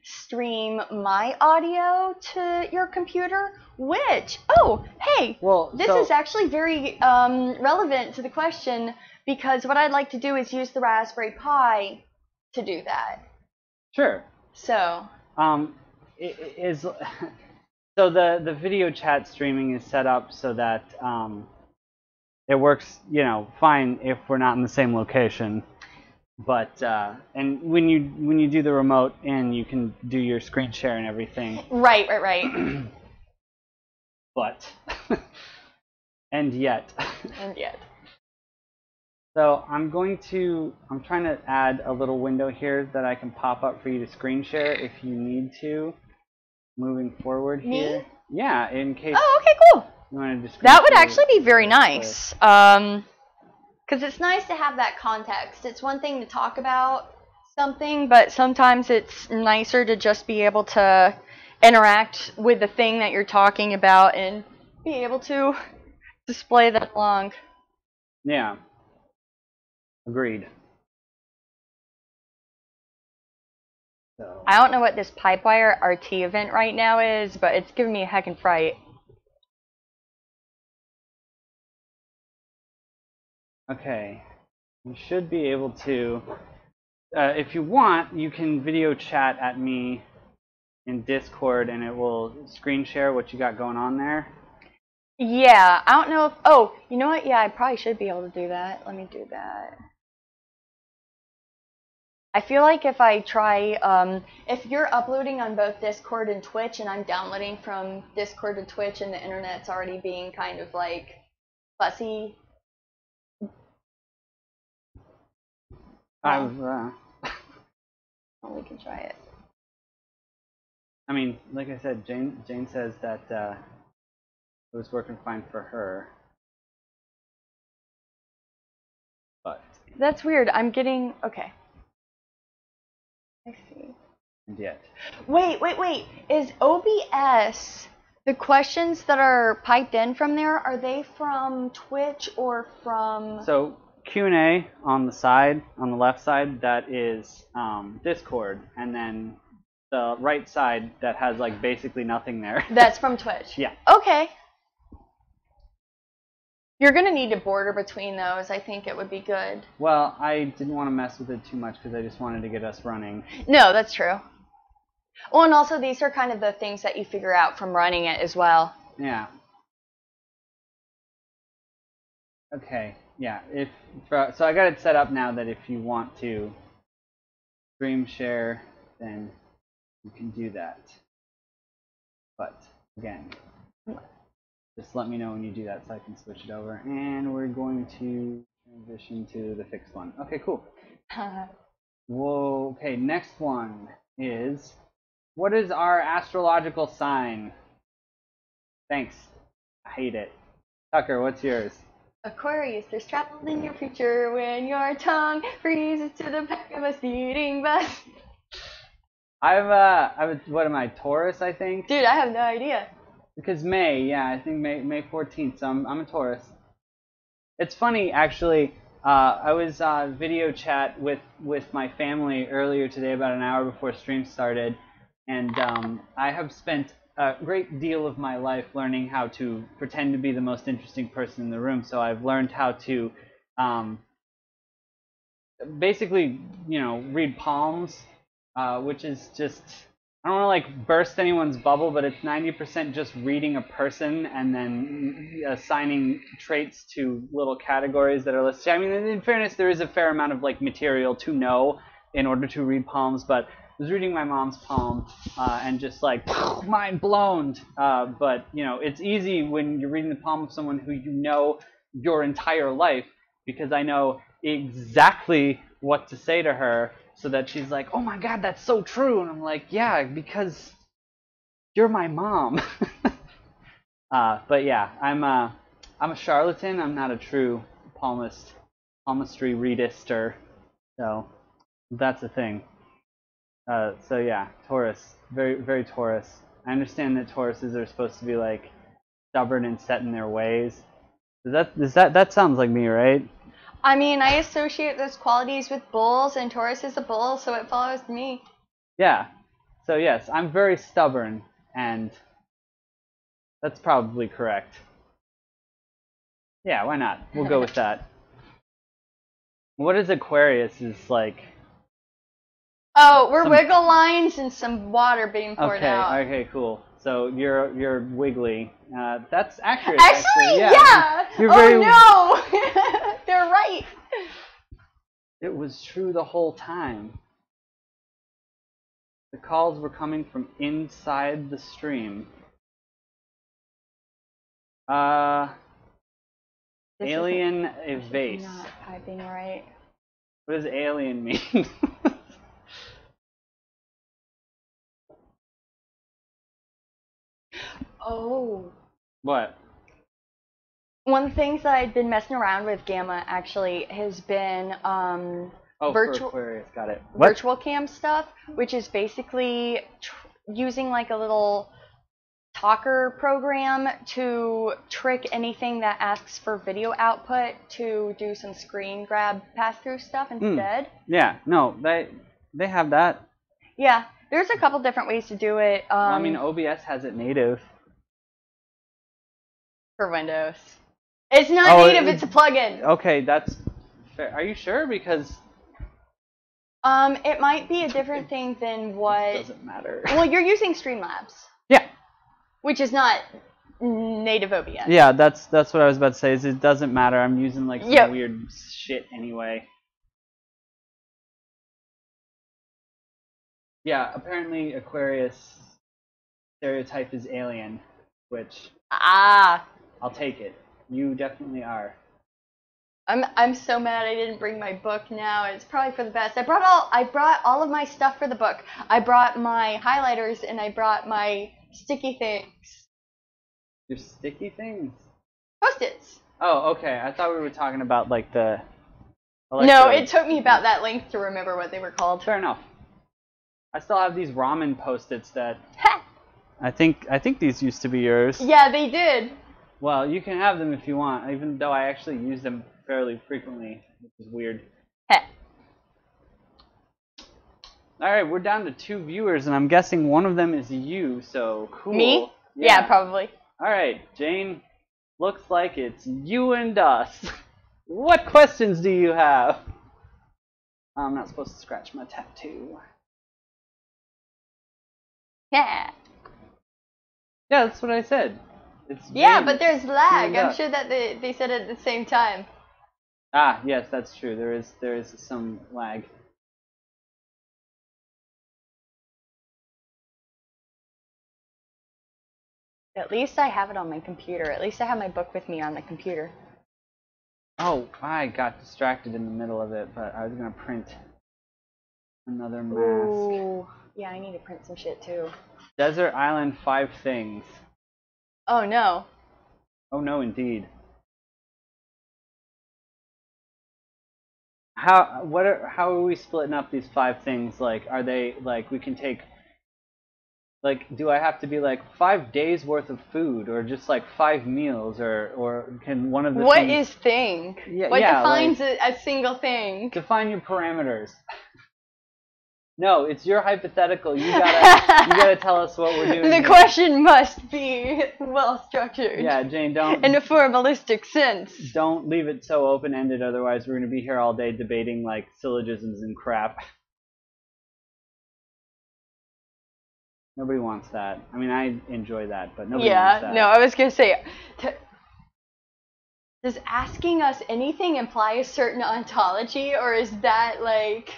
stream my audio to your computer, which, oh, hey, Well, this is actually very relevant to the question, because what I'd like to do is use the Raspberry Pi to do that. Sure. So. So the video chat streaming is set up so that it works, fine if we're not in the same location. But and when you do the remote in, you can do your screen share and everything. Right. But and yet. So I'm trying to add a little window here that I can pop up for you to screen share if you need to. Moving forward here. Me? Yeah, in case. Oh, okay, cool. You want to just. That would actually be very nice. Because it's nice to have that context. It's one thing to talk about something, but sometimes it's nicer to just be able to interact with the thing that you're talking about and be able to display that along. Yeah. Agreed. So. I don't know what this Pipewire RT event right now is, but it's giving me a heckin' fright. Okay. You should be able to, if you want, you can video chat at me in Discord and it will screen share what you got going on there. Yeah, I don't know if, oh, you know what? Yeah, I probably should be able to do that. Let me do that. I feel like if I try, if you're uploading on both Discord and Twitch and I'm downloading from Discord to Twitch and the internet's already being kind of like fussy. Well, we can try it. I mean, like I said, Jane says that it was working fine for her. But. That's weird. I'm getting, okay. I see. And yet. Wait. Is OBS, the questions that are piped in from there, are they from Twitch or from... So Q&A on the side, on the left side, that is Discord. And then the right side that has like basically nothing there. That's from Twitch? Yeah. Okay. You're going to need to border between those. I think it would be good. Well, I didn't want to mess with it too much because I just wanted to get us running. No, that's true. Well, and also these are kind of the things that you figure out from running it as well. Yeah. Okay. Yeah. So I got it set up now that if you want to stream share, then you can do that. But again, just let me know when you do that so I can switch it over. And we're going to transition to the fixed one. Okay, cool. Whoa. Okay, next one is, what is our astrological sign? Thanks. I hate it. Tucker, what's yours? Aquarius, there's travel in your future when your tongue freezes to the back of a speeding bus. What am I, Taurus, I think? Dude, I have no idea. Because May, yeah, I think May 14th, so I'm a Taurus. It's funny, actually, I was video chat with my family earlier today, about an hour before stream started, and I have spent a great deal of my life learning how to pretend to be the most interesting person in the room, so I've learned how to basically, read palms, which is just... I don't want to like burst anyone's bubble, but it's 90% just reading a person and then assigning traits to little categories that are listed. I mean, in fairness, there is a fair amount of like material to know in order to read palms, but I was reading my mom's palm and just like mind blown. But it's easy when you're reading the palm of someone who you know your entire life, because I know exactly what to say to her. So that she's like, oh my God, that's so true. And I'm like, yeah, because you're my mom. But yeah, I'm a charlatan. I'm not a true palmistry readister. So that's the thing. So yeah, Taurus, very, very Taurus. I understand that Tauruses are supposed to be like stubborn and set in their ways. That sounds like me, right? I mean, I associate those qualities with bulls, and Taurus is a bull, so it follows me. Yeah. So yes, I'm very stubborn, and that's probably correct. Yeah, why not? We'll go with that. What is Aquarius is like? Oh, we're wiggle lines and some water being poured out. Okay, cool. So you're wiggly. That's accurate. Actually, yeah. You're very, oh no, they're right. It was true the whole time. The calls were coming from inside the stream. Alien evase. Not typing right. What does alien mean? Oh. What? One of the things that I've been messing around with Gamma actually has been virtual Aquarius, got it. Virtual cam stuff, which is basically using like a little talker program to trick anything that asks for video output to do some screen grab pass-through stuff instead. Yeah, no, they have that. Yeah, there's a couple different ways to do it. I mean, OBS has it native. For Windows. It's not native, it's a plugin. Okay, that's fair. Are you sure? Because it might be a different thing than what... It doesn't matter. Well, you're using Streamlabs. Yeah. Which is not native OBS. Yeah, that's what I was about to say, is it doesn't matter. I'm using like some weird shit anyway. Yeah, apparently Aquarius stereotype is alien, which I'll take it. You definitely are. I'm so mad I didn't bring my book now. It's probably for the best. I brought all of my stuff for the book. I brought my highlighters and I brought my sticky things. Your sticky things? Post-its. Oh, okay. I thought we were talking about like the No, it took me about that length to remember what they were called. Fair enough. I still have these ramen Post-its that I think these used to be yours. Yeah, they did. Well, you can have them if you want, even though I actually use them fairly frequently, which is weird. Alright, we're down to 2 viewers, and I'm guessing one of them is you, so cool. Me? Yeah, probably. Alright, Jane, looks like it's you and us. What questions do you have? I'm not supposed to scratch my tattoo. Yeah. Yeah, that's what I said. Yeah, but there's lag. I'm sure that they said it at the same time. Ah, yes, that's true. There is some lag. At least I have it on my computer. At least I have my book with me on the computer. Oh, I got distracted in the middle of it, but I was gonna print another mask. Ooh, yeah, I need to print some shit too. Desert Island 5 things. Oh no. Oh no, indeed. How are we splitting up these 5 things? Like, are they like we can take? Like, do I have to be like 5 days worth of food, or just like 5 meals, or can one of the What things... is thing? Yeah, what defines like, a single thing? Define your parameters. No, it's your hypothetical. You gotta tell us what we're doing. The question must be well structured. Yeah, Jane, don't. In a formalistic sense. Don't leave it so open-ended. Otherwise, we're gonna be here all day debating like syllogisms and crap. Nobody wants that. I mean, I enjoy that, but nobody wants that. Yeah, no, I was gonna say. Does asking us anything imply a certain ontology, or is that like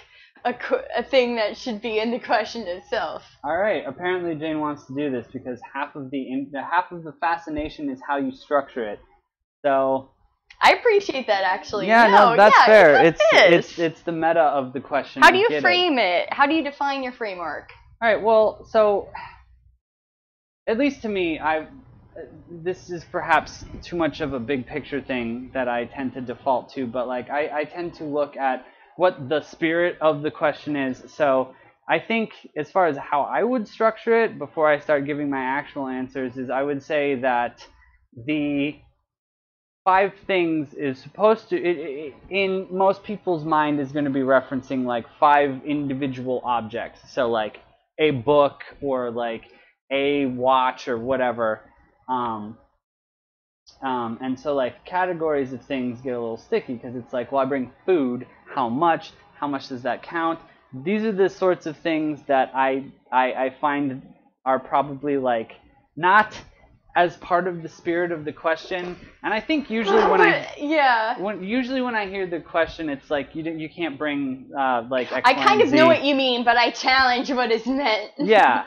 a thing that should be in the question itself? All right. Apparently, Jane wants to do this because half of the fascination is how you structure it. So. I appreciate that, actually. Yeah, no, that's fair. It's the meta of the question. How do you frame it? How do you define your framework? All right. Well, so at least to me, this is perhaps too much of a big picture thing that I tend to default to, but like I tend to look at what the spirit of the question is. So I think as far as how I would structure it before I start giving my actual answers is I would say that the 5 things is supposed to, in most people's mind, is going to be referencing like 5 individual objects. So like a book or like a watch or whatever. And so like categories of things get a little sticky because it's like, well, I bring food. How much? How much does that count? These are the sorts of things that I find are probably like not as part of the spirit of the question. And I think usually when I hear the question, it's like you can't bring like X, I Y, kind and of know Z. what you mean, but I challenge what is meant. Yeah.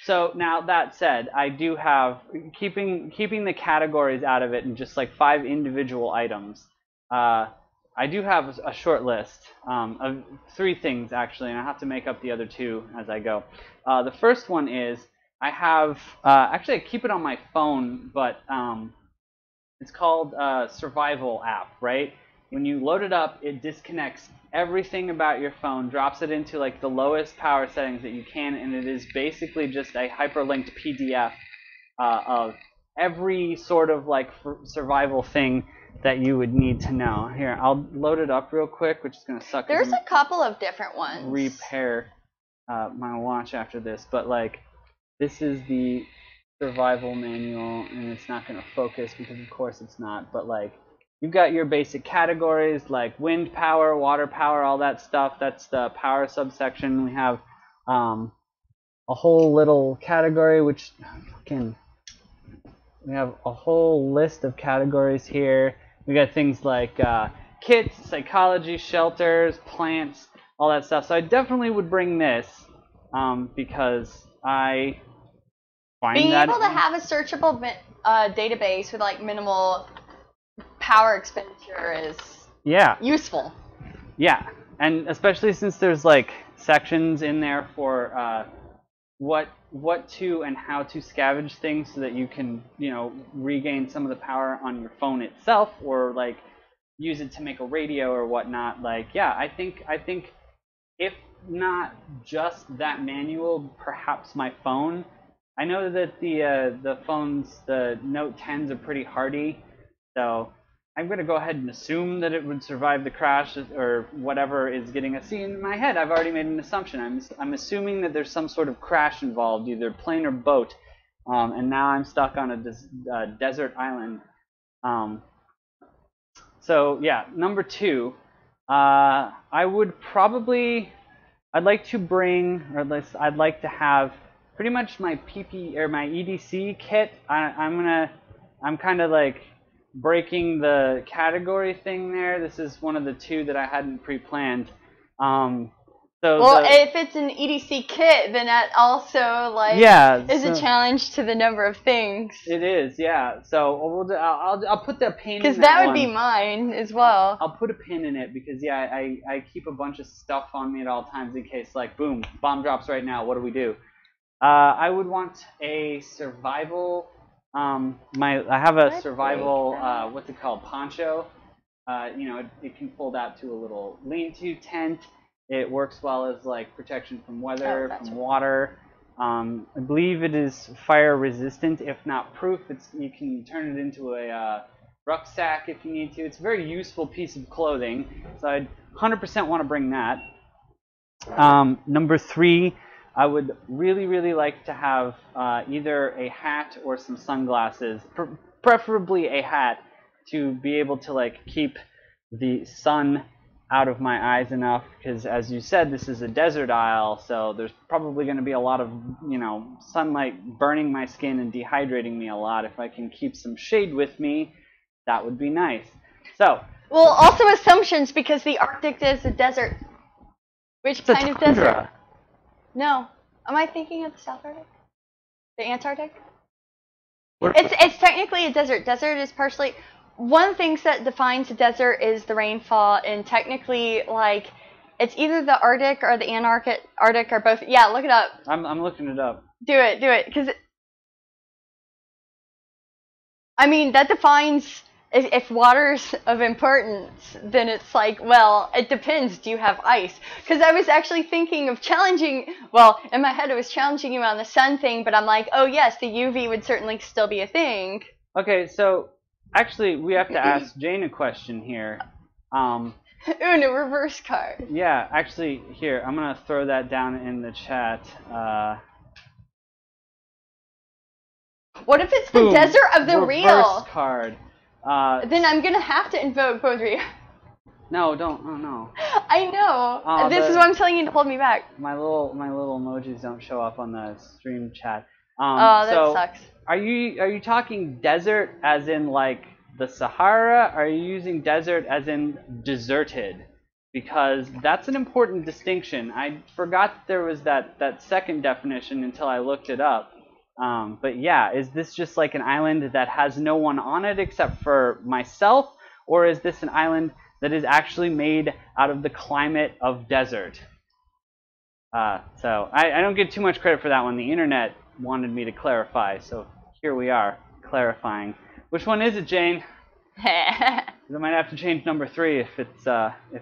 So now that said, I do have keeping the categories out of it and just like 5 individual items. I do have a short list of 3 things actually, and I have to make up the other 2 as I go. The first one is I have actually I keep it on my phone, but it's called Survival app, right? When you load it up, it disconnects everything about your phone, drops it into like the lowest power settings that you can, and it is basically just a hyperlinked PDF of every sort of like survival thing that you would need to know. Here, I'll load it up real quick, which is going to suck. There's a couple of different ones. Repair my watch after this, but like this is the survival manual, and it's not going to focus because of course it's not, but like you've got your basic categories like wind power, water power, all that stuff. That's the power subsection. We have a whole little category which we have a whole list of categories here. We got things like kits, psychology, shelters, plants, all that stuff. So I definitely would bring this because I find being that able to have a searchable database with like minimal power expenditure is useful. Yeah, and especially since there's like sections in there for what to and how to scavenge things so that you can, you know, regain some of the power on your phone itself or like use it to make a radio or whatnot. Like, yeah, I think if not just that manual, perhaps my phone. I know that the phones, the Note 10s are pretty hardy, so I'm going to go ahead and assume that it would survive the crash or whatever is getting a see in my head. I've already made an assumption. I'm assuming that there's some sort of crash involved, either plane or boat, and now I'm stuck on a desert island. So yeah, number 2, I would probably, I'd like to bring, or at least I'd like to have pretty much my PP or my EDC kit. I'm kind of like breaking the category thing there. This is one of the 2 that I hadn't pre-planned. If it's an EDC kit, then that also like is a challenge to the number of things. It is, yeah. So I'll put the pin in that. Because that would be mine as well. I'll put a pin in it because yeah, I keep a bunch of stuff on me at all times in case like boom, bomb drops right now. What do we do? I would want a survival. I have a survival. What's it called? Poncho. You know, it can fold out to a little lean-to tent. It works well as like protection from weather, from water. I believe it is fire resistant, if not proof. You can turn it into a rucksack if you need to. It's a very useful piece of clothing, so I'd 100% want to bring that. Number 3, I would really like to have either a hat or some sunglasses, preferably a hat, to be able to like keep the sun out of my eyes enough, because as you said, this is a desert isle, so there's probably going to be a lot of, you know, sunlight burning my skin and dehydrating me a lot. If I can keep some shade with me, that would be nice. So, well, also assumptions, because the Arctic is a desert. Which kind of desert? No. Am I thinking of the South Arctic? The Antarctic? It's technically a desert. Desert is partially... One of the things that defines a desert is the rainfall, and technically, like, it's either the Arctic or the Arctic or both. Yeah, look it up. I'm looking it up. Do it, because... I mean, that defines... If water's of importance, then it's like, well, it depends. Do you have ice? Because I was actually thinking of challenging, well, in my head I was challenging you on the sun thing, but I'm like, oh yes, the UV would certainly still be a thing. Okay, so actually, we have to ask Jane a question here. Uno reverse card. Yeah, actually, here, I'm going to throw that down in the chat. What if it's Boom. the desert of the Reverse real? card. Then I'm gonna have to invoke Baudry. No, don't. Oh, no. I know. Oh, this is why I'm telling you to hold me back. My little emojis don't show up on the stream chat. Oh, that so sucks. Are you talking desert as in like the Sahara? Are you using desert as in deserted? Because that's an important distinction. I forgot that there was that second definition until I looked it up. But yeah, is this just like an island that has no one on it except for myself? Or is this an island that is actually made out of the climate of desert? So I don't get too much credit for that one. The internet wanted me to clarify, so here we are, clarifying. Which one is it, Jane? I might have to change number 3 if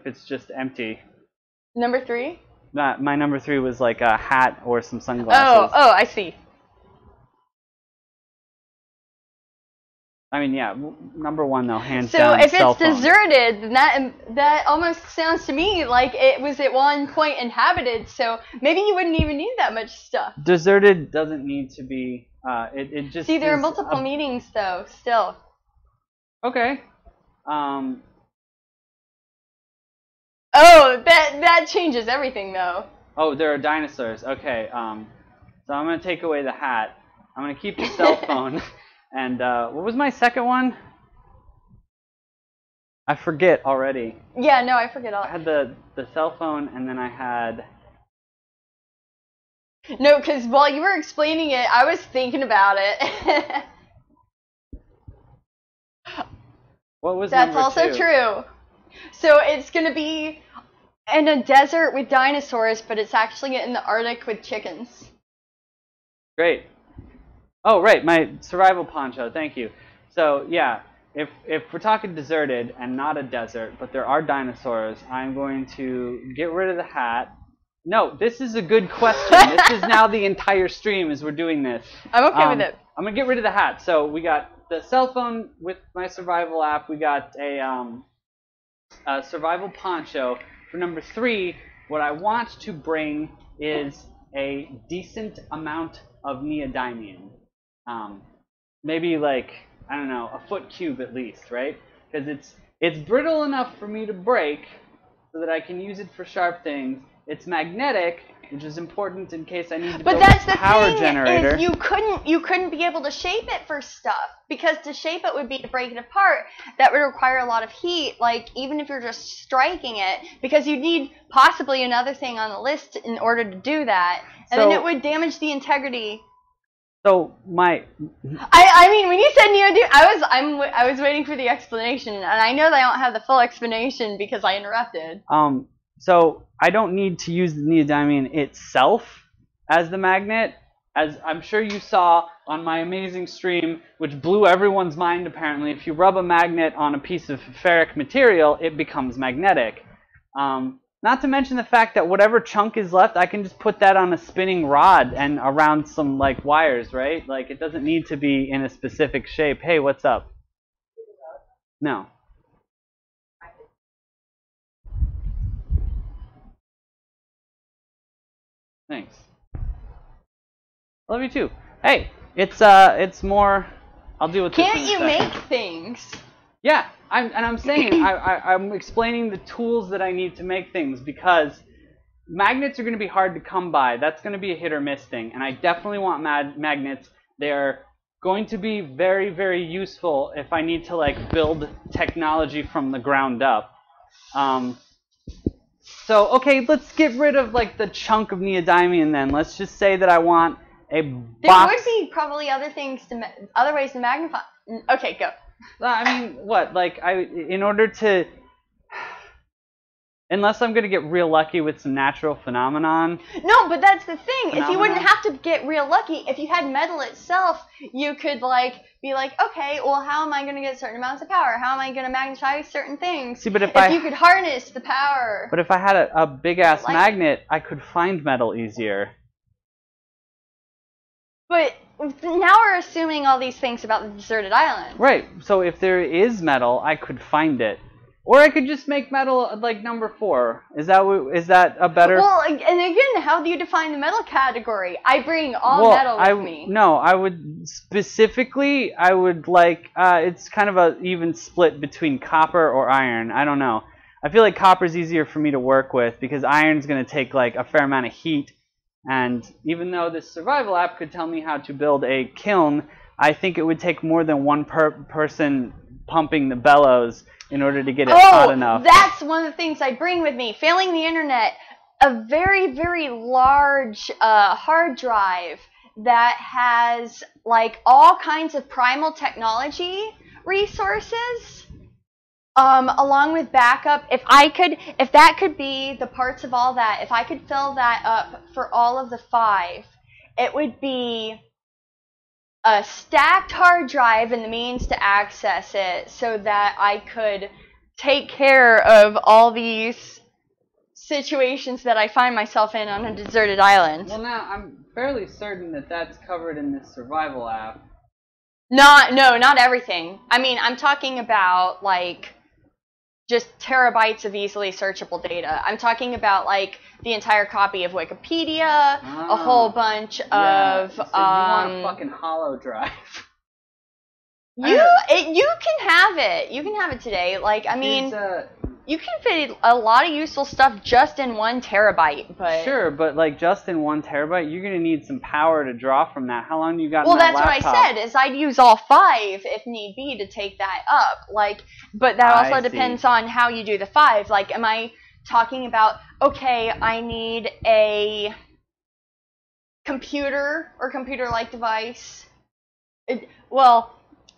it's just empty. Number 3? My number 3 was like a hat or some sunglasses. Oh, I see. I mean, yeah, number 1 though, hands so down. So if cell it's phone. deserted, then that almost sounds to me like it was at one point inhabited. So maybe you wouldn't even need that much stuff. Deserted doesn't need to be. It just. See, there are multiple meanings though. Still. Okay. Oh, that changes everything though. Oh, there are dinosaurs. Okay. So I'm gonna take away the hat. I'm gonna keep the cell phone. And what was my second one? I forget already. Yeah, no, I forget all. I had the cell phone, and then I had. No, because while you were explaining it, I was thinking about it. What was That's number also 2? true. So it's gonna be in a desert with dinosaurs, but it's actually in the Arctic with chickens. Great. Oh, right, my survival poncho, thank you. So, yeah, if we're talking deserted and not a desert, but there are dinosaurs, I'm going to get rid of the hat. No, this is a good question. This is now the entire stream as we're doing this. I'm okay with it. I'm going to get rid of the hat. So, we got the cell phone with my survival app. We got a survival poncho. For number 3, what I want to bring is a decent amount of neodymium. Maybe like, I don't know, a foot cube at least, right? Because it's brittle enough for me to break so that I can use it for sharp things. It's magnetic, which is important in case I need to build a power generator. Is you couldn't be able to shape it for stuff, because to shape it would be to break it apart. That would require a lot of heat, like even if you're just striking it, because you'd need possibly another thing on the list in order to do that, and then it would damage the integrity. So I mean, when you said neodymium, I was waiting for the explanation, and I know that I don't have the full explanation because I interrupted. So I don't need to use the neodymium itself as the magnet, as I'm sure you saw on my amazing stream, which blew everyone's mind apparently. If you rub a magnet on a piece of ferric material, it becomes magnetic. Not to mention the fact that whatever chunk is left, I can just put that on a spinning rod and around some like wires, right? Like it doesn't need to be in a specific shape. Hey, what's up? No. Thanks. Love you too. Hey, it's more. I'll deal with this in a second. Can't you make things? Yeah, I'm saying I'm explaining the tools that I need to make things, because magnets are going to be hard to come by. That's going to be a hit or miss thing, and I definitely want magnets. They're going to be very, very useful if I need to like build technology from the ground up. So okay, let's get rid of like the chunk of neodymium then. Let's just say that I want a box. There would be probably other ways to magnify. Okay, go. I mean, what? Like, in order to, unless I'm gonna get real lucky with some natural phenomenon. No, but that's the thing. If you wouldn't have to get real lucky, if you had metal itself, you could like be like, okay, well, how am I gonna get certain amounts of power? How am I gonna magnetize certain things? See, but if you could harness the power. But if I had a big ass magnet, I could find metal easier. But now we're assuming all these things about the deserted island. Right. So if there is metal, I could find it. Or I could just make metal like number 4. Is that a better? Well, and again, how do you define the metal category? I bring all metal with me. No, I would specifically. I would like. It's kind of a even split between copper or iron. I don't know. I feel like copper's easier for me to work with because iron's going to take like a fair amount of heat. And even though this survival app could tell me how to build a kiln, I think it would take more than one person pumping the bellows in order to get it hot enough. That's one of the things I bring with me. Failing the internet, a very, very large hard drive that has like all kinds of primal technology resources, along with backup. If that could be the parts of all that, if I could fill that up for all of the 5, it would be a stacked hard drive and the means to access it so that I could take care of all these situations that I find myself in on a deserted island. Well, now, I'm fairly certain that that's covered in this survival app. Not everything. I mean, I'm talking about, like, just terabytes of easily searchable data. I'm talking about, like, the entire copy of Wikipedia, a whole bunch of... So you want a fucking hollow drive. You can have it. You can have it today. Like, I mean, you can fit a lot of useful stuff just in 1 terabyte, but... Sure, but, like, just in 1 terabyte, you're going to need some power to draw from that. How long do you got Well, in that that's laptop? what I said, is I'd use all 5 if need be to take that up. Like, but that also depends on how you do the 5. Like, am I talking about, okay, I need a computer or computer-like device? Well,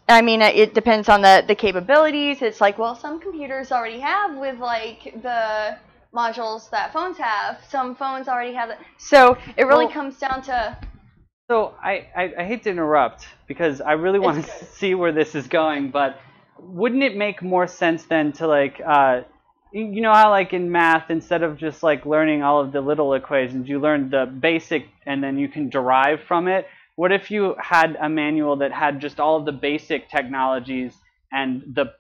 I mean, it depends on the capabilities. It's like, well, some computers already have with, like, the modules that phones have. Some phones already have it. So it really comes down to... So I hate to interrupt because I really want to see where this is going, but wouldn't it make more sense then to, like, you know how, like, in math, instead of just, like, learning all of the little equations, you learn the basic and then you can derive from it? What if you had a manual that had just all of the basic technologies and the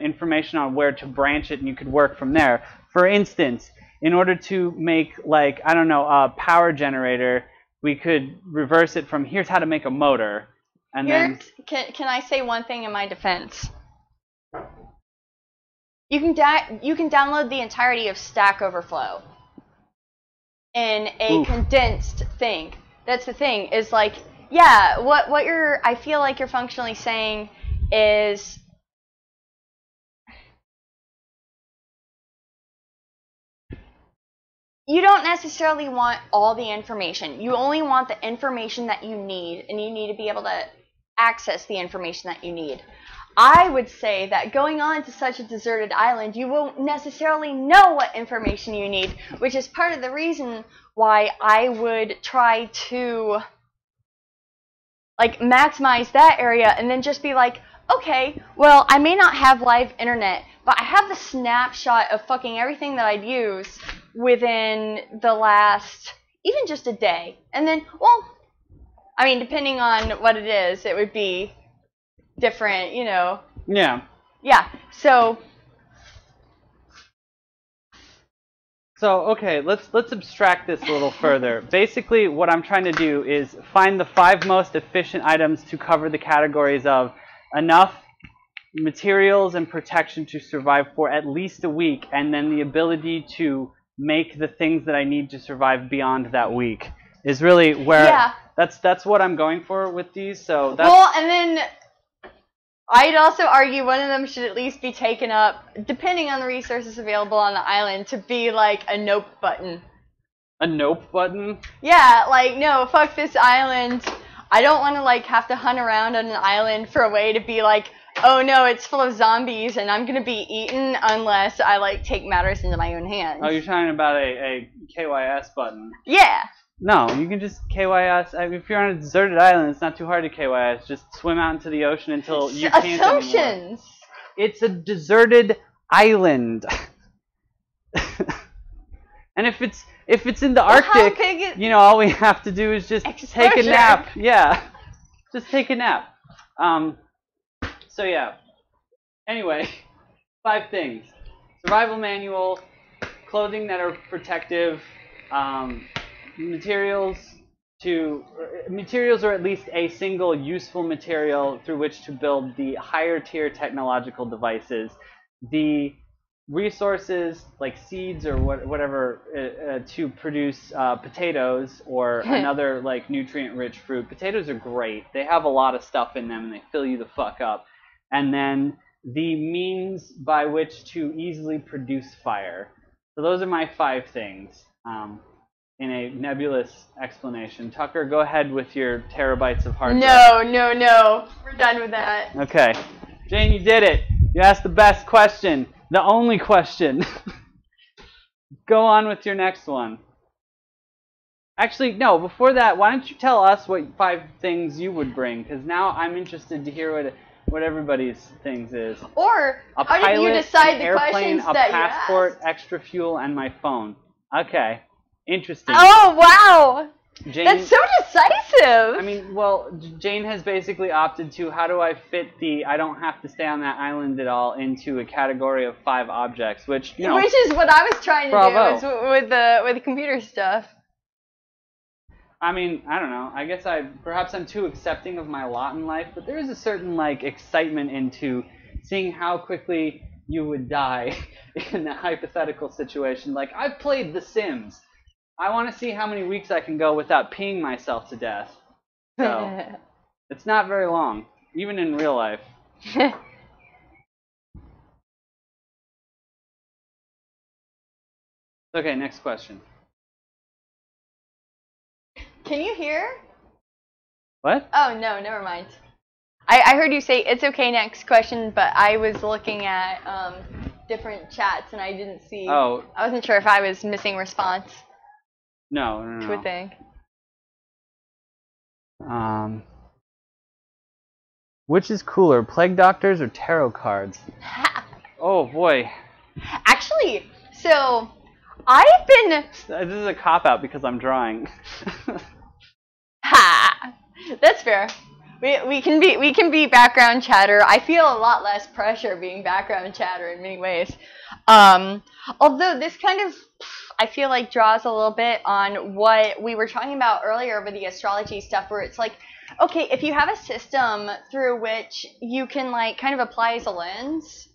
information on where to branch it, and you could work from there? For instance, in order to make, like, I don't know, a power generator, we could reverse it from here's how to make a motor, and then can I say one thing in my defense? You can download the entirety of Stack Overflow in a condensed thing. That's the thing, is like, yeah, I feel like you're functionally saying is, you don't necessarily want all the information. You only want the information that you need, and you need to be able to access the information that you need. I would say that going on to such a deserted island, you won't necessarily know what information you need, which is part of the reason why I would try to, like, maximize that area and then just be like, okay, well, I may not have live internet, but I have the snapshot of fucking everything that I'd use within the last, even just a day. And then, well, I mean, depending on what it is, it would be different, you know. Yeah. Yeah, so okay, let's abstract this a little further. Basically, what I'm trying to do is find the 5 most efficient items to cover the categories of enough materials and protection to survive for at least a week, and then the ability to make the things that I need to survive beyond that week is really where that's what I'm going for with these. So that's, well, and then I'd also argue one of them should at least be taken up, depending on the resources available on the island, to be like a nope button. A nope button? Yeah, like, no, fuck this island. I don't want to, like, have to hunt around on an island for a way to be like, oh no, it's full of zombies and I'm gonna be eaten unless I, like, take matters into my own hands. Oh, you're talking about a KYS button. Yeah. No, you can just KYS. I mean, if you're on a deserted island, it's not too hard to KYS. Just swim out into the ocean until you can't Assumptions. anymore. It's a deserted island. And if it's in the Well, how Arctic, big is- you know, all we have to do is just take a Exposure. nap. Yeah, just take a nap. So yeah. Anyway, 5 things: survival manual, clothing that are protective, materials or at least a single useful material through which to build the higher tier technological devices, the resources like seeds or whatever to produce potatoes or another like nutrient-rich fruit. Potatoes are great. They have a lot of stuff in them and they fill you the fuck up. And then the means by which to easily produce fire. So those are my 5 things in a nebulous explanation. Tucker, go ahead with your terabytes of hard drive. No. We're done with that. Okay. Jane, you did it. You asked the best question. The only question. Go on with your next one. Actually, no, before that, why don't you tell us what 5 things you would bring? Because now I'm interested to hear what everybody's things is. Or A how pilot, did you decide an the airplane, questions a that passport, you asked? extra fuel, and my phone. Okay. Interesting. Oh, wow. Jane, That's so decisive. I mean, well, Jane has basically opted to how do I fit the I don't have to stay on that island at all into a category of 5 objects, which, you know, Which is what I was trying to Bravo. do is with the computer stuff. I mean, I don't know. I guess perhaps I'm too accepting of my lot in life, but there is a certain like excitement into seeing how quickly you would die in a hypothetical situation. Like, I've played The Sims. I want to see how many weeks I can go without peeing myself to death. So, it's not very long, even in real life. Okay, next question. Can you hear? What? Oh, no, never mind. I heard you say, it's okay, next question, but I was looking at different chats and I didn't see. Oh. I wasn't sure if I was missing response No. to a thing. Which is cooler, Plague Doctors or Tarot cards? Oh, boy. Actually, so I've been... This is a cop-out because I'm drawing. Ha! That's fair. We can be background chatter. I feel a lot less pressure being background chatter in many ways. Although this kind of, I feel like, draws a little bit on what we were talking about earlier with the astrology stuff, where it's like, okay, if you have a system through which you can like kind of apply as a lens,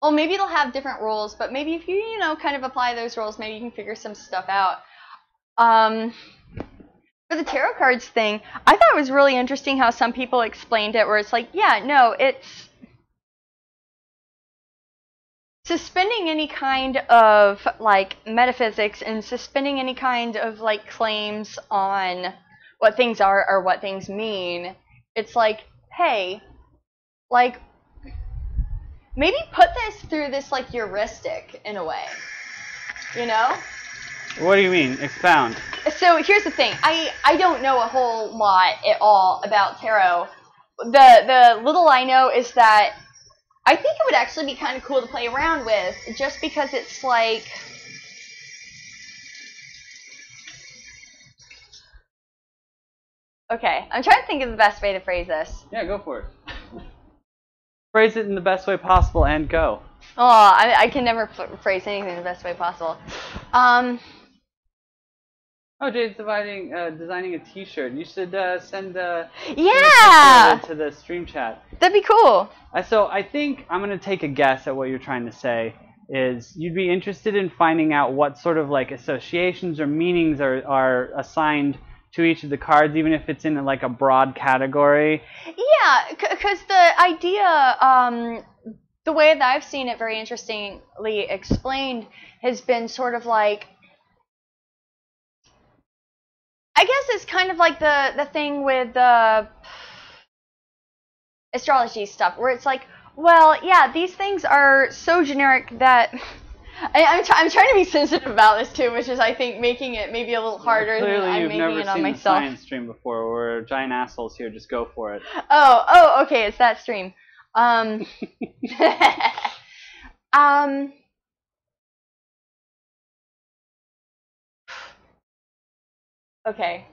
well, maybe it'll have different rules, but maybe if you kind of apply those rules, maybe you can figure some stuff out. For the tarot cards thing, I thought it was really interesting how some people explained it, where it's like, yeah, no, it's suspending any kind of like metaphysics and suspending any kind of like claims on what things are or what things mean. It's like, hey, like, maybe put this through this like heuristic in a way, you know? What do you mean? Expound. So here's the thing. I don't know a whole lot at all about tarot. The little I know is that I think it would actually be kind of cool to play around with, just because it's like... Okay, I'm trying to think of the best way to phrase this. Yeah, go for it. Phrase it in the best way possible and go. Oh, I can never phrase anything the best way possible. Oh, Jay's designing a T-shirt. You should send Yeah! to the stream chat. That'd be cool. So I think I'm gonna take a guess at what you're trying to say. Is you'd be interested in finding out what sort of like associations or meanings are assigned to each of the cards, even if it's in like a broad category. Yeah, because the idea, the way that I've seen it very interestingly explained has been sort of like, I guess it's kind of like the thing with the astrology stuff, where it's like, well, yeah, these things are so generic that I'm trying to be sensitive about this too, which is, I think, making it maybe a little harder than I'm making it on myself. Clearly, you've never seen the science stream before. We're giant assholes here. Just go for it. Oh, okay, it's that stream. Okay.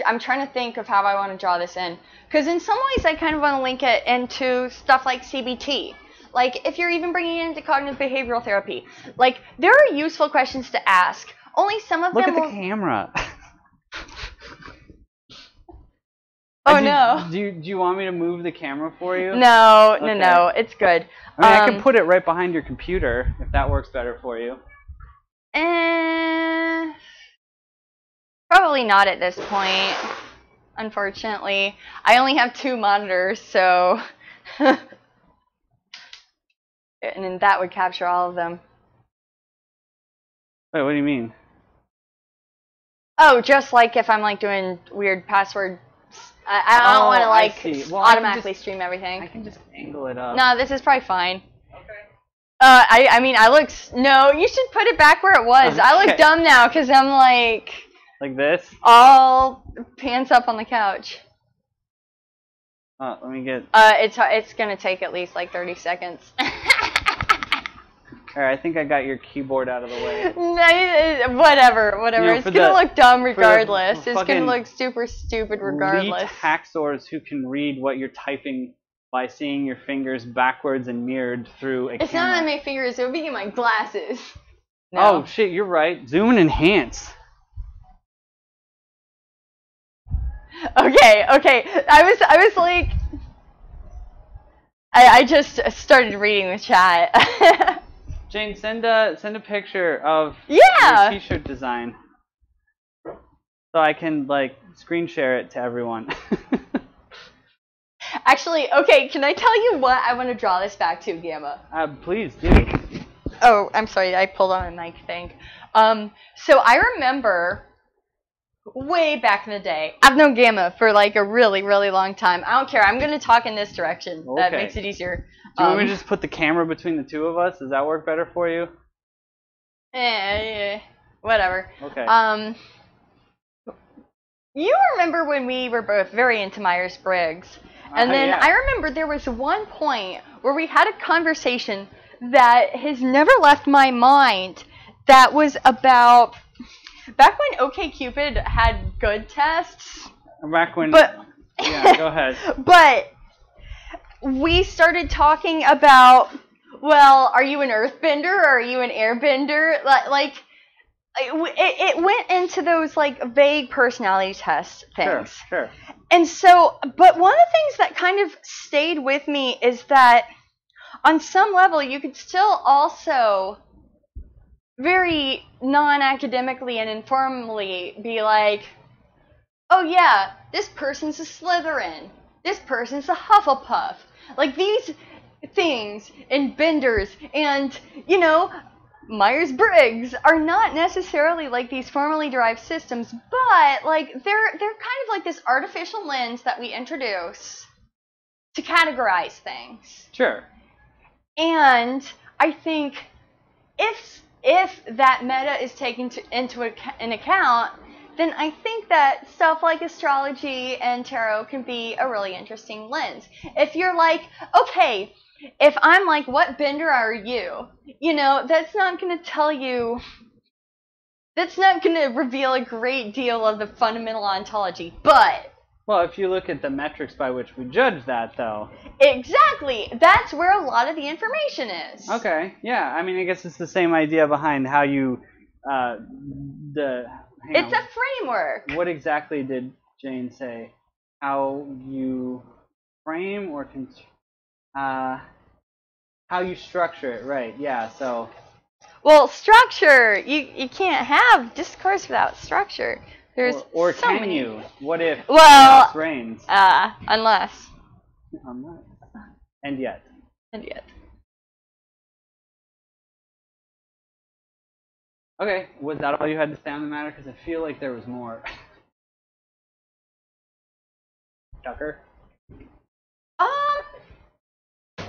I'm trying to think of how I want to draw this in. Because in some ways I kind of want to link it into stuff like CBT. Like, if you're even bringing it into cognitive behavioral therapy. Like, there are useful questions to ask. Only some of Look them at the camera. Oh, no. Do you want me to move the camera for you? No, Okay. no, it's good. I mean, I can put it right behind your computer if that works better for you. Probably not at this point, unfortunately. I only have 2 monitors, so... and then that would capture all of them. Wait, what do you mean? Oh, just like if I'm like doing weird password... I don't want to like Well, automatically stream everything. I can just angle it up. No, this is probably fine. I mean, I look... No, you should put it back where it was. Okay. I look dumb now because I'm like... Like this? all pants up on the couch. Oh, let me get... It's gonna take at least like 30 seconds. Alright, I think I got your keyboard out of the way. Whatever. You know, It's gonna look dumb regardless. It's fucking gonna look super stupid regardless. Elite hacksaws who can read what you're typing by seeing your fingers backwards and mirrored through a It's camera. not on my fingers, it would be in my glasses. No. Oh shit, you're right. Zoom and enhance. Okay. I was like... I just started reading the chat. Jane, send a picture of Yeah! your t-shirt design. So I can, like, screen share it to everyone. Actually, okay, can I tell you what I want to draw this back to, Gamma? Please do. Oh, I'm sorry, I pulled on a mic thing. So I remember way back in the day, I've known Gamma for like a really, really long time. I don't care, I'm going to talk in this direction. That Okay. makes it easier. Do you want me to just put the camera between the two of us? Does that work better for you? Whatever. Okay. You remember when we were both very into Myers-Briggs? And then yeah. I remember there was one point where we had a conversation that has never left my mind that was about back when OkCupid had good tests. Back when... But Yeah, go ahead. But we started talking about, well, are you an earthbender or are you an airbender? Like it went into those like vague personality test things. Sure. And so, but one of the things that kind of stayed with me is that on some level you could still also very non-academically and informally be like, oh yeah, this person's a Slytherin. This person's a Hufflepuff. Like these things and benders and, you know, Myers-Briggs are not necessarily like these formally derived systems, but like they're kind of like this artificial lens that we introduce to categorize things. Sure. And I think if that meta is taken into account, then I think that stuff like astrology and tarot can be a really interesting lens. If you're like, okay, if I'm like, what bender are you? You know, that's not going to tell you, that's not going to reveal a great deal of the fundamental ontology, but... Well, if you look at the metrics by which we judge that, though. Exactly! That's where a lot of the information is. Okay, yeah. I mean, I guess it's the same idea behind how you, It's a framework. What exactly did Jane say? How you frame or how you structure it, right? Yeah. So. Well, structure. You can't have discourse without structure. There's or so can many. you? What if Well, chaos reigns? Unless. And yet. Okay, was that all you had to say on the matter? Because I feel like there was more. Tucker?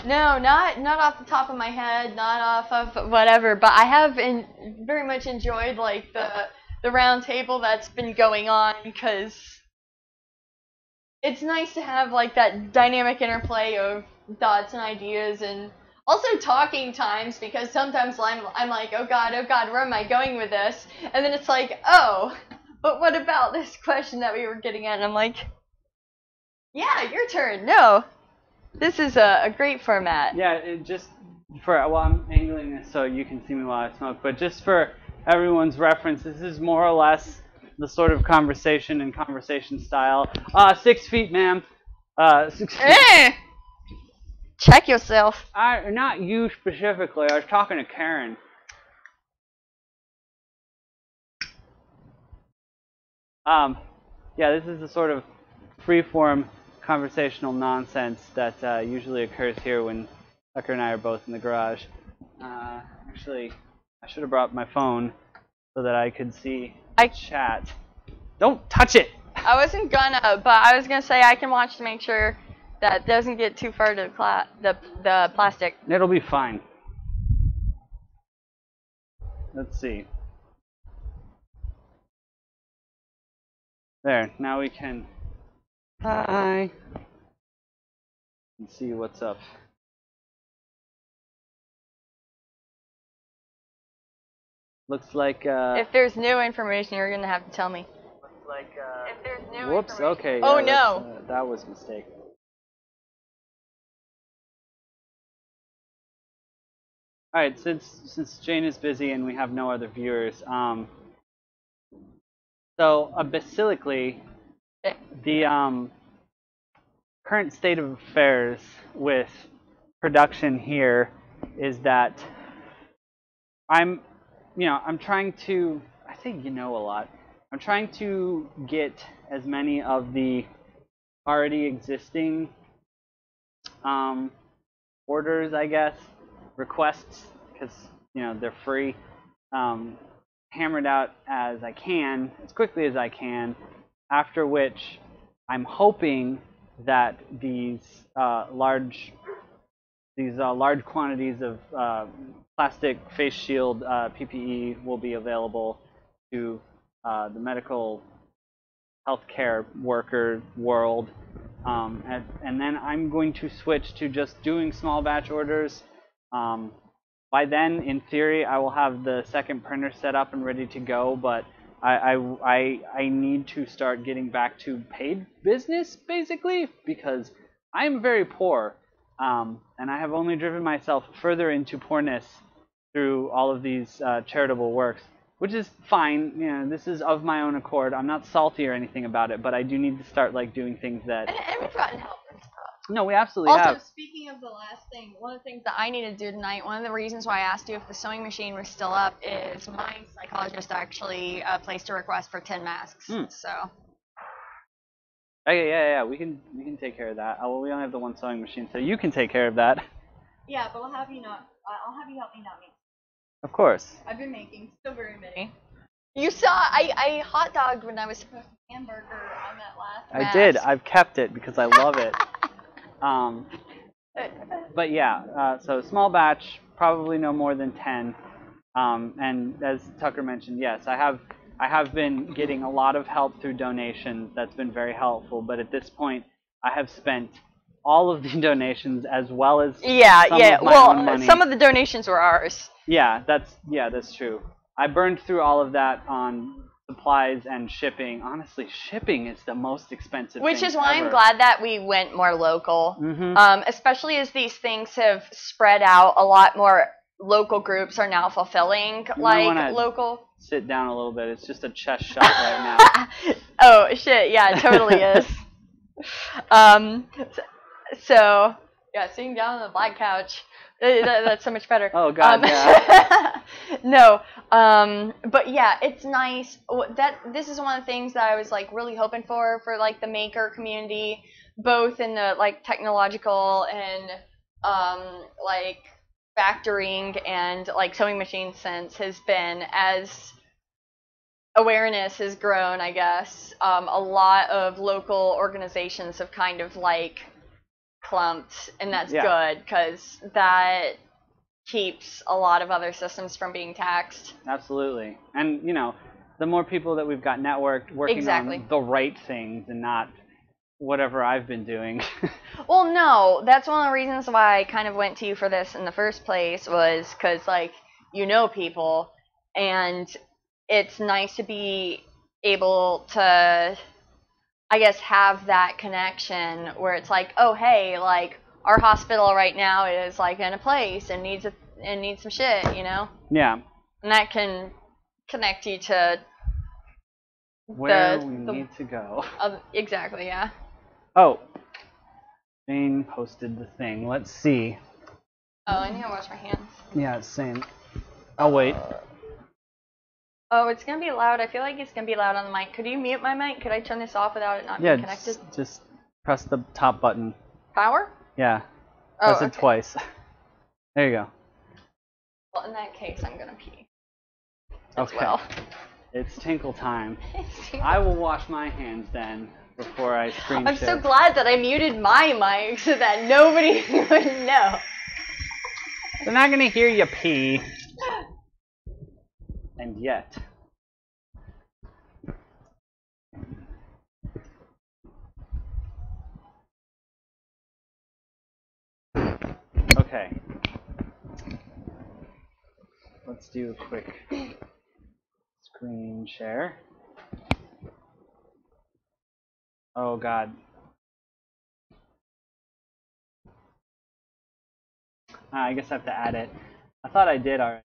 No, not off the top of my head, not off of whatever, but I have very much enjoyed like the round table that's been going on, because it's nice to have like that dynamic interplay of thoughts and ideas, and also talking times, because sometimes I'm like, oh god, where am I going with this? And then it's like, oh, but what about this question that we were getting at? And I'm like, yeah, your turn. No, this is a great format. Yeah, well, I'm angling this so you can see me while I smoke, but just for everyone's reference, this is more or less the sort of conversation and conversation style. 6 feet, ma'am. 6 feet. Check yourself. Not you specifically. I was talking to Karen. Yeah, this is the sort of free-form conversational nonsense that usually occurs here when Tucker and I are both in the garage. Actually, I should have brought my phone so that I could see chat. Don't touch it! I wasn't gonna, but I was gonna say I can watch to make sure that doesn't get too far to the plastic. It'll be fine. Let's see. There, now we can... Hi! And see what's up. Looks like, if there's new information, you're gonna have to tell me. Looks like, if there's new whoops, information. okay. Oh, yeah, no! That was a mistake. Alright, since Jane is busy and we have no other viewers, so, basilically, the current state of affairs with production here is that I'm trying to, I say a lot, I'm trying to get as many of the already existing orders, I guess, requests, because, they're free, hammered out as I can, as quickly as I can, after which I'm hoping that these large quantities of plastic face shield PPE will be available to the medical healthcare worker world, and then I'm going to switch to just doing small batch orders. By then, in theory, I will have the second printer set up and ready to go, but I need to start getting back to paid business, basically, because I am very poor, and I have only driven myself further into poorness through all of these charitable works, which is fine. This is of my own accord. I'm not salty or anything about it, but I do need to start doing things that... And we've gotten help and stuff. No, we absolutely have. Also, speaking of the last thing, one of the things that I need to do tonight, one of the reasons why I asked you if the sewing machine was still up is my psychologist actually placed a request for 10 masks. So. Okay, yeah, we can take care of that. Well, we only have the one sewing machine, so you can take care of that. Yeah, but I'll have you help me not make. Of course. I've been making so very many. You saw I hot dogged when I was supposed to hamburger on that last mask. I did. I've kept it because I love it. But yeah, so small batch, probably no more than 10. And as Tucker mentioned, yes, I have been getting a lot of help through donations. That's been very helpful. But at this point, I have spent all of the donations as well as some of my own money. Some of the donations were ours. Yeah, that's true. I burned through all of that on supplies and shipping. Honestly, shipping is the most expensive Which thing is why ever. I'm glad that we went more local. Especially as these things have spread out, a lot more local groups are now fulfilling local. Sit down a little bit. It's just a chest shot right now. Oh shit! Yeah, it totally is. So yeah, sitting down on the black couch. That's so much better. Oh God, yeah. No, but yeah, it's nice. This is one of the things that I was really hoping for the maker community, both in the technological and factoring and sewing machine sense, has been, as awareness has grown, I guess. A lot of local organizations have kind of clumped, and that's good, because that keeps a lot of other systems from being taxed. Absolutely. And the more people that we've got networked working on the right things and not whatever I've been doing. Well, no, that's one of the reasons why I kind of went to you for this in the first place, was because people, and it's nice to be able to, I guess, have that connection where it's like, oh hey, like our hospital right now is like in a place and needs some shit, you know? Yeah. And that can connect you to where we need to go. Exactly, yeah. Oh, Jane posted the thing. Let's see. Oh, I need to wash my hands. Yeah, same. I'll wait. Oh, it's gonna be loud. I feel like it's gonna be loud on the mic. Could you mute my mic? Could I turn this off without it not being connected? Just press the top button. Power? Yeah. Oh, Press it twice. There you go. Well, in that case, I'm gonna pee. Okay. Well. It's tinkle time. I will wash my hands then before I screen I'm share. so glad that I muted my mic so that nobody would know. They're not gonna hear you pee. And yet. Okay. Let's do a quick screen share. Oh God. I guess I have to add it. I thought I did already.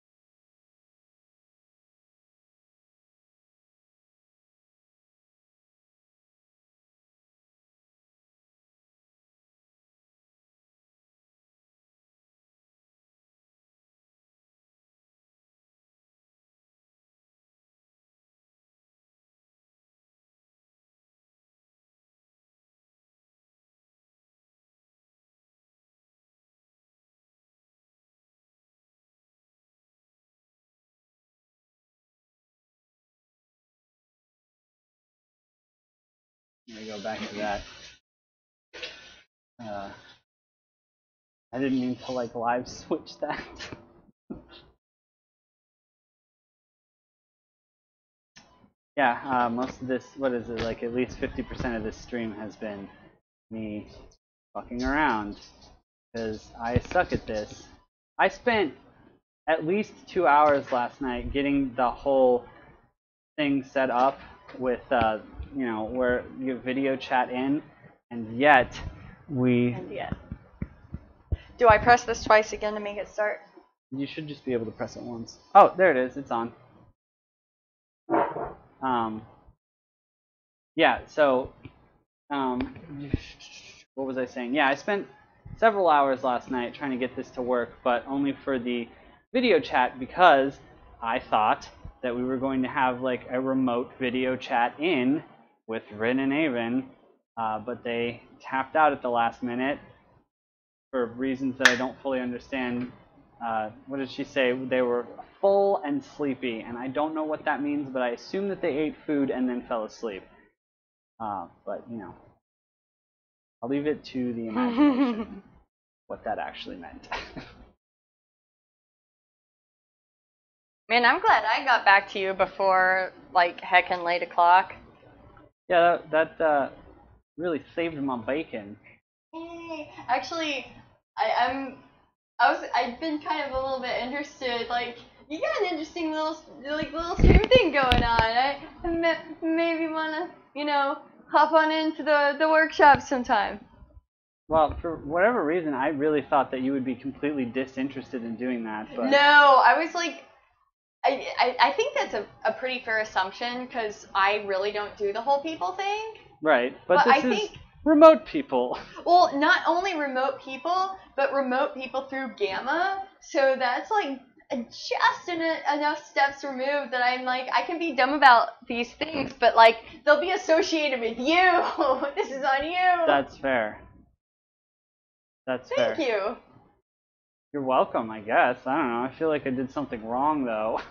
Let me go back to that. I didn't mean to like live switch that. Yeah, most of this, what is it, like at least 50% of this stream has been me fucking around. Because I suck at this. I spent at least 2 hours last night getting the whole thing set up with, you know, where you video chat in, and yet we... And yet. Do I press this twice again to make it start? You should just be able to press it once. Oh, there it is. It's on. Yeah, so, what was I saying? Yeah, I spent several hours last night trying to get this to work, but only for the video chat because I thought that we were going to have like a remote video chat in with Rin and Avon, but they tapped out at the last minute for reasons that I don't fully understand. What did she say? They were full and sleepy, and I don't know what that means, but I assume that they ate food and then fell asleep. But, you know, I'll leave it to the imagination what that actually meant. Man, I'm glad I got back to you before, like, heckin' late o'clock. Yeah, that really saved my bacon. Hey, actually, I've been kind of a little bit interested. Like, you got an interesting little stream thing going on. I maybe wanna, you know, hop on into the workshop sometime. Well, for whatever reason, I really thought that you would be completely disinterested in doing that. But no, I was like, I think that's a pretty fair assumption because I really don't do the whole people thing. Right, but this I is think, remote people. Well, not only remote people, but remote people through Gamma. So that's like just enough steps removed that I'm like, I can be dumb about these things, but like they'll be associated with you. This is on you. That's fair. That's fair. Thank you. You're welcome, I guess. I don't know. I feel like I did something wrong, though.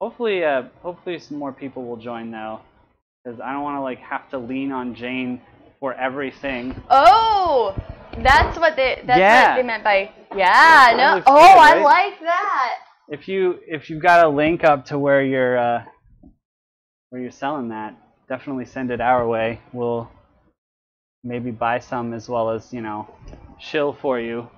Hopefully some more people will join, though. Because I don't want to, like, have to lean on Jane for everything. Oh! That's what they meant by, yeah, no. Good, oh, right? I like that. If you've got a link up to where you're selling that, definitely send it our way. We'll maybe buy some as well as, you know, shill for you.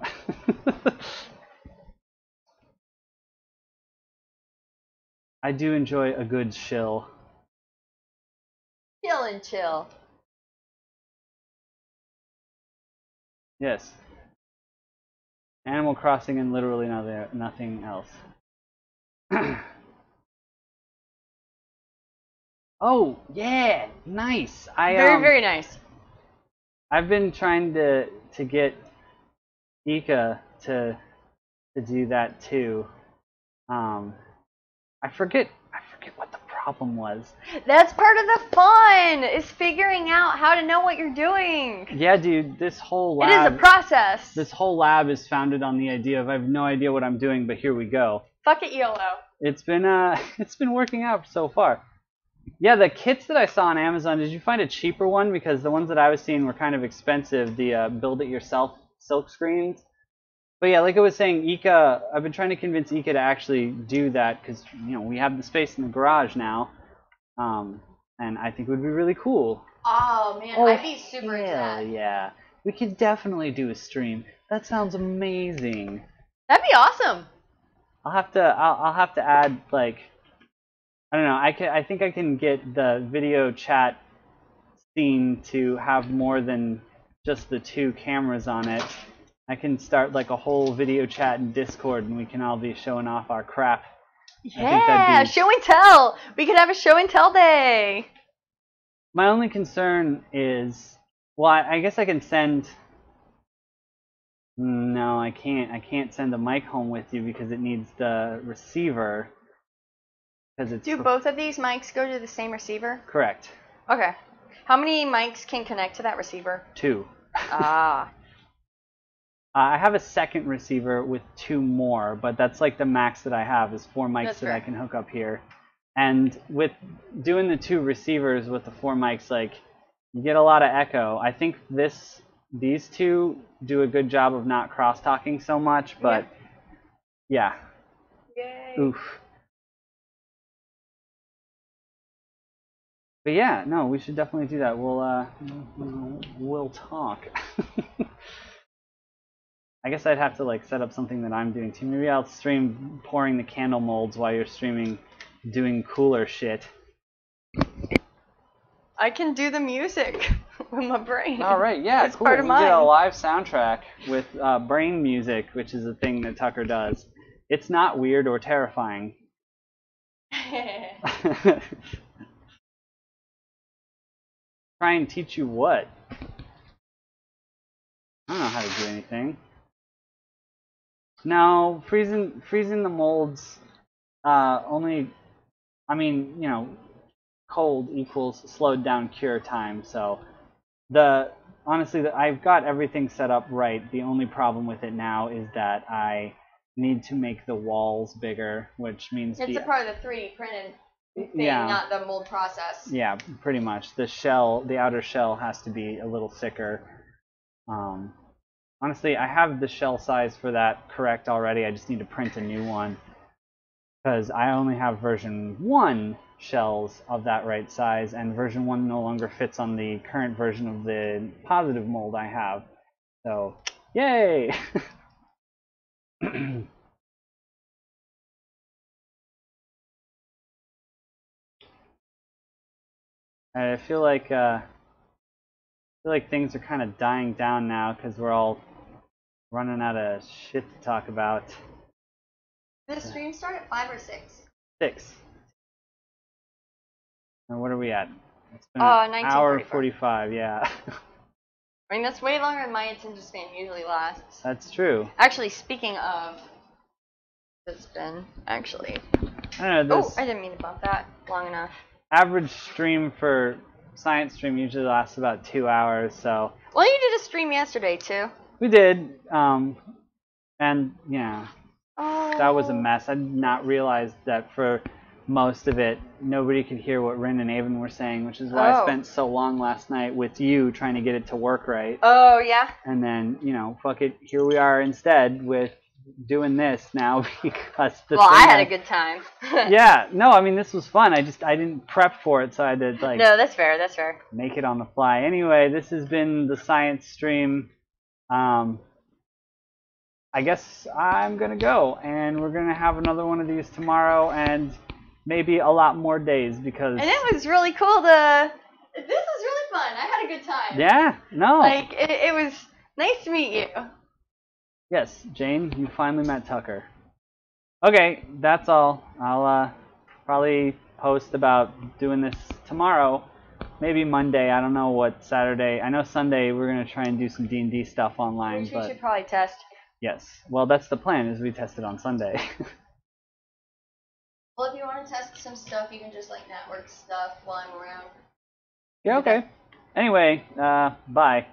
I do enjoy a good shill. Chill and chill. Yes. Animal Crossing and literally nothing else. Oh, yeah, nice. Very nice. I've been trying to get Ika to do that too. I forget what the problem was. That's part of the fun, is figuring out how to know what you're doing. Yeah, dude, this whole lab... It is a process. This whole lab is founded on the idea of I have no idea what I'm doing, but here we go. Fuck it, YOLO. It's been working out so far. Yeah, the kits that I saw on Amazon, did you find a cheaper one? Because the ones that I was seeing were kind of expensive, the build-it-yourself silk screens. But yeah, like I was saying, Ika, I've been trying to convince Ika to actually do that because, you know, we have the space in the garage now. And I think it would be really cool. Oh, man, I'd be super into that. Yeah. We could definitely do a stream. That sounds amazing. That'd be awesome. I'll have to add, like, I don't know, I think I can get the video chat scene to have more than just the 2 cameras on it. I can start like a whole video chat in Discord and we can all be showing off our crap. Yeah, show and tell. We could have a show and tell day. My only concern is, well, I guess I can send... No, I can't. I can't send a mic home with you because it needs the receiver. Do both of these mics go to the same receiver? Correct. Okay. How many mics can connect to that receiver? 2. Ah. I have a second receiver with 2 more, but that's like the max that I have is 4 mics that I can hook up here. And with doing the 2 receivers with the 4 mics, like, you get a lot of echo. I think these 2 do a good job of not cross-talking so much, but yeah. Yay. Oof. But yeah, no, we should definitely do that. We'll talk. I guess I'd have to like set up something that I'm doing too. Maybe I'll stream pouring the candle molds while you're streaming doing cooler shit. I can do the music with my brain. All right, yeah, it's cool. part of we get a mine. live soundtrack with brain music, which is a thing that Tucker does. It's not weird or terrifying. Try and teach you what? I don't know how to do anything. No, freezing the molds only, I mean, you know, cold equals slowed down cure time. So honestly, I've got everything set up right. The only problem with it now is that I need to make the walls bigger, which means it's a part of the 3D printed thing, not the mold process. Yeah, pretty much. The outer shell has to be a little thicker. Honestly, I have the shell size for that correct already. I just need to print a new one because I only have version 1 shells of that right size, and version 1 no longer fits on the current version of the positive mold I have. So, yay! I feel like things are kind of dying down now because we're all running out of shit to talk about. Did the stream start at 5 or 6? 6. And what are we at? It's been an hour 45, yeah. I mean, that's way longer than my attention span usually lasts. That's true. Actually, speaking of, it's been actually... I don't know, I didn't mean to bump that long enough. Average stream for Science Stream usually lasts about 2 hours, so... Well, you did a stream yesterday, too. We did, and yeah, that was a mess. I did not realize that for most of it, nobody could hear what Rin and Avon were saying, which is why I spent so long last night with you trying to get it to work right. Oh, yeah? And then, you know, fuck it, here we are instead with doing this now because the Well, I had a good time. Yeah, no, I mean, this was fun. I didn't prep for it, so I had to, like... No, that's fair, that's fair. Make it on the fly. Anyway, this has been the Science Stream. I guess I'm gonna go, and we're gonna have another one of these tomorrow, and maybe a lot more days because. And it was really cool to. This was really fun. I had a good time. Yeah. No. Like it was nice to meet you. Yes, Jane, you finally met Tucker. Okay, that's all. I'll probably post about doing this tomorrow. Maybe Monday. I don't know what Saturday. I know Sunday we're gonna try and do some D&D stuff online. Which we but should probably test. yes, well that's the plan. Is we test it on Sunday. Well, if you want to test some stuff, you can just like network stuff while I'm around. Yeah. Okay. Anyway, bye.